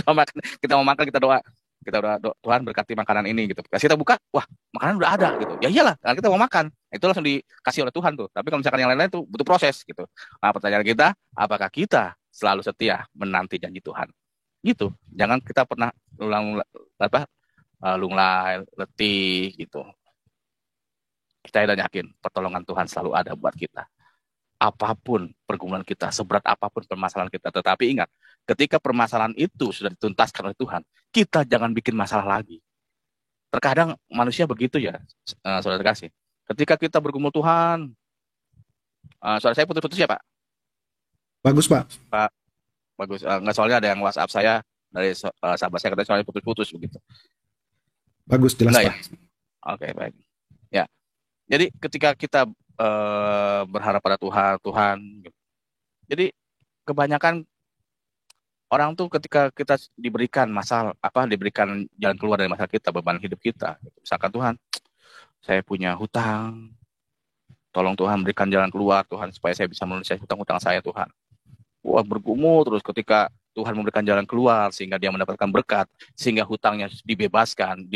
Doa makan. Kita mau makan, kita doa Tuhan berkati makanan ini gitu. Kasih kita buka, wah makanan udah ada gitu. Ya iyalah, karena kita mau makan. Itu langsung dikasih oleh Tuhan tuh. Tapi kalau misalkan yang lain-lain tuh butuh proses gitu. Nah, pertanyaan kita, apakah kita selalu setia menanti janji Tuhan? Gitu. Jangan kita pernah lunglai, letih gitu. Saya dan yakin pertolongan Tuhan selalu ada buat kita. Apapun pergumulan kita, seberat apapun permasalahan kita. Tetapi ingat, ketika permasalahan itu sudah dituntaskan oleh Tuhan, kita jangan bikin masalah lagi. Terkadang manusia begitu ya, saudara kasih. Ketika kita bergumul Tuhan, suara saya putus-putus ya Pak? Bagus Pak. Pak, bagus. Nggak, soalnya ada yang WhatsApp saya dari sahabat saya katanya soalnya putus-putus begitu. Bagus, jelas Pak. Ya? Oke, baik. Ya, jadi ketika kita berharap pada Tuhan. Jadi kebanyakan orang tuh ketika kita diberikan diberikan jalan keluar dari masalah kita, beban hidup kita. Misalkan Tuhan, saya punya hutang, tolong Tuhan berikan jalan keluar Tuhan supaya saya bisa melunasi hutang-hutang saya Tuhan. Wah bergumul terus ketika Tuhan memberikan jalan keluar sehingga dia mendapatkan berkat, sehingga hutangnya dibebaskan,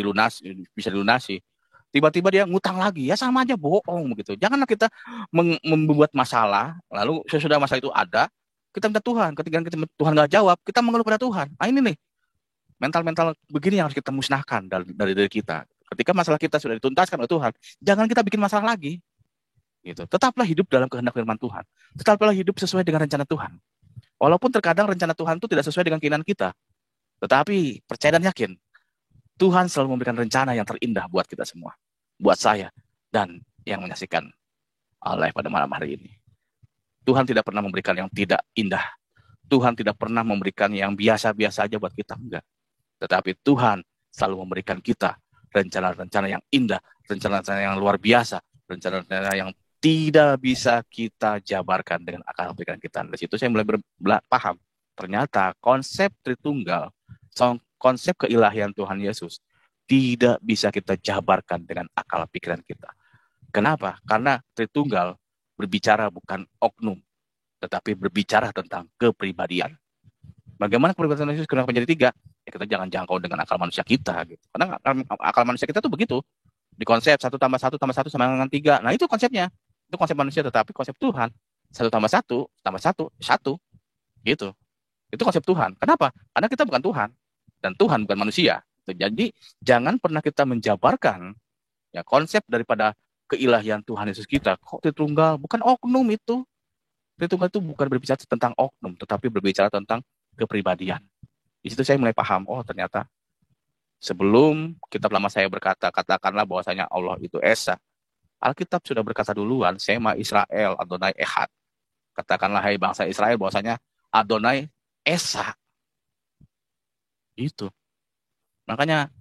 bisa dilunasi. Tiba-tiba dia ngutang lagi, ya sama aja bohong begitu. Janganlah kita membuat masalah, lalu sesudah masalah itu ada, kita minta Tuhan. Ketika Tuhan nggak jawab, kita mengeluh pada Tuhan. Ini nih, mental-mental begini yang harus kita musnahkan dari diri kita. Ketika masalah kita sudah dituntaskan oleh Tuhan, jangan kita bikin masalah lagi. Gitu. Tetaplah hidup dalam kehendak firman Tuhan. Tetaplah hidup sesuai dengan rencana Tuhan. Walaupun terkadang rencana Tuhan itu tidak sesuai dengan keinginan kita. Tetapi percaya dan yakin, Tuhan selalu memberikan rencana yang terindah buat kita semua. Buat saya dan yang menyaksikan live pada malam hari ini. Tuhan tidak pernah memberikan yang tidak indah. Tuhan tidak pernah memberikan yang biasa-biasa aja buat kita. Enggak. Tetapi Tuhan selalu memberikan kita rencana-rencana yang indah, rencana-rencana yang luar biasa, rencana-rencana yang tidak bisa kita jabarkan dengan akal pikiran kita. Dari situ saya mulai paham. Ternyata konsep Tritunggal, konsep keilahian Tuhan Yesus tidak bisa kita jabarkan dengan akal pikiran kita. Kenapa? Karena Tritunggal berbicara bukan oknum, tetapi berbicara tentang kepribadian. Bagaimana kepribadian Yesus kenapa menjadi tiga? Ya kita jangan jangkau dengan akal manusia kita. Gitu. Karena akal manusia kita tuh begitu. Di konsep 1 tambah 1 tambah 1 sama dengan 3. Nah itu konsepnya. Itu konsep manusia, tetapi konsep Tuhan 1 tambah 1 tambah 1 1. Gitu. Itu konsep Tuhan. Kenapa? Karena kita bukan Tuhan. dan Tuhan bukan manusia. Jadi jangan pernah kita menjabarkan ya konsep daripada keilahian Tuhan Yesus kita. Kok Tritunggal? Bukan oknum itu. Tritunggal itu bukan berbicara tentang oknum, tetapi berbicara tentang kepribadian. Di situ saya mulai paham, oh ternyata sebelum kitab lama saya berkata, katakanlah bahwasanya Allah itu Esa. Alkitab sudah berkata duluan, Sema Israel, Adonai Ehad. Katakanlah hai bangsa Israel bahwasanya Adonai Esa. Itu. Makanya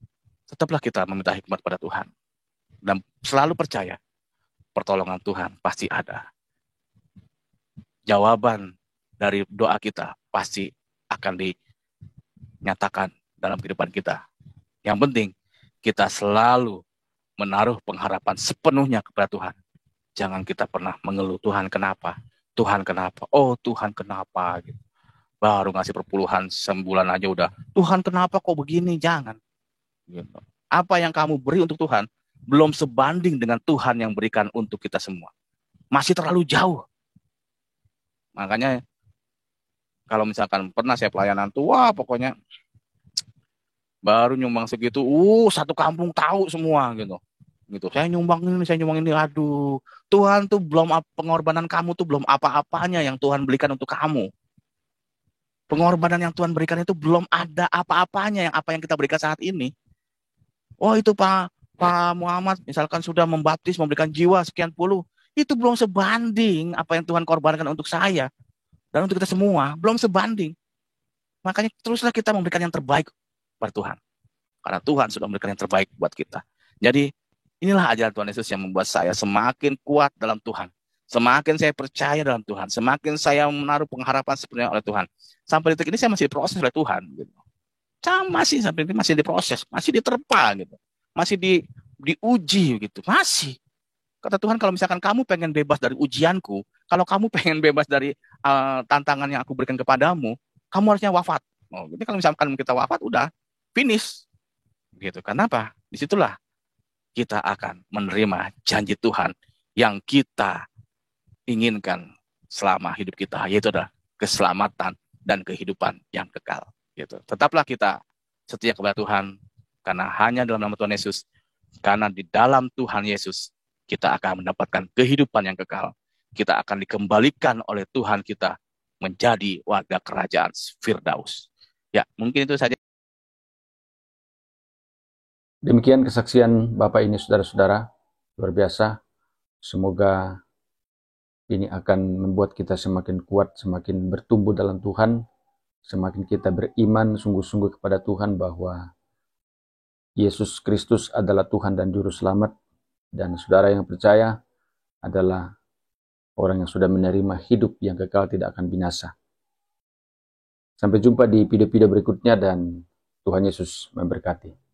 tetaplah kita meminta hikmat pada Tuhan. Dan selalu percaya pertolongan Tuhan pasti ada. Jawaban dari doa kita pasti akan dinyatakan dalam kehidupan kita. Yang penting kita selalu menaruh pengharapan sepenuhnya kepada Tuhan. Jangan kita pernah mengeluh, Tuhan kenapa? Tuhan kenapa? Oh Tuhan kenapa? Gitu. Baru ngasih perpuluhan sebulan aja udah, Tuhan kenapa kok begini? Jangan. Gitu. Apa yang kamu beri untuk Tuhan belum sebanding dengan Tuhan yang berikan untuk kita semua. Masih terlalu jauh. Makanya kalau misalkan pernah saya pelayanan tuh, wah pokoknya baru nyumbang segitu, satu kampung tahu semua gitu. Gitu. Saya nyumbang ini, aduh. Tuhan tuh belum, pengorbanan kamu tuh belum apa-apanya yang Tuhan berikan untuk kamu. Pengorbanan yang Tuhan berikan itu belum ada apa-apanya yang apa yang kita berikan saat ini. Oh itu Pak Muhammad misalkan sudah membaptis, memberikan jiwa sekian puluh. Itu belum sebanding apa yang Tuhan korbankan untuk saya. Dan untuk kita semua, belum sebanding. Makanya teruslah kita memberikan yang terbaik kepada Tuhan. Karena Tuhan sudah memberikan yang terbaik buat kita. Jadi inilah ajaran Tuhan Yesus yang membuat saya semakin kuat dalam Tuhan. Semakin saya percaya dalam Tuhan. Semakin saya menaruh pengharapan sepenuhnya oleh Tuhan. Sampai detik ini saya masih diproses oleh Tuhan. Gitu. Masih sampai ini masih diproses. Masih diterpa. Gitu. Masih diuji. Gitu. Masih. Kata Tuhan, kalau misalkan kamu pengen bebas dari ujianku, kalau kamu pengen bebas dari tantangan yang aku berikan kepadamu, kamu harusnya wafat. Oh, jadi kalau misalkan kita wafat, udah finish. Gitu. Kenapa? Disitulah kita akan menerima janji Tuhan yang kita inginkan selama hidup kita, yaitu adalah keselamatan dan kehidupan yang kekal. Gitu. Tetaplah kita setia kepada Tuhan, karena hanya dalam nama Tuhan Yesus, karena di dalam Tuhan Yesus, kita akan mendapatkan kehidupan yang kekal. Kita akan dikembalikan oleh Tuhan kita menjadi warga kerajaan Firdaus. Ya, mungkin itu saja. Demikian kesaksian Bapak ini, saudara-saudara, luar biasa. Semoga ini akan membuat kita semakin kuat, semakin bertumbuh dalam Tuhan, semakin kita beriman sungguh-sungguh kepada Tuhan bahwa Yesus Kristus adalah Tuhan dan Juru Selamat, dan saudara yang percaya adalah orang yang sudah menerima hidup yang kekal, tidak akan binasa. Sampai jumpa di video-video berikutnya, dan Tuhan Yesus memberkati.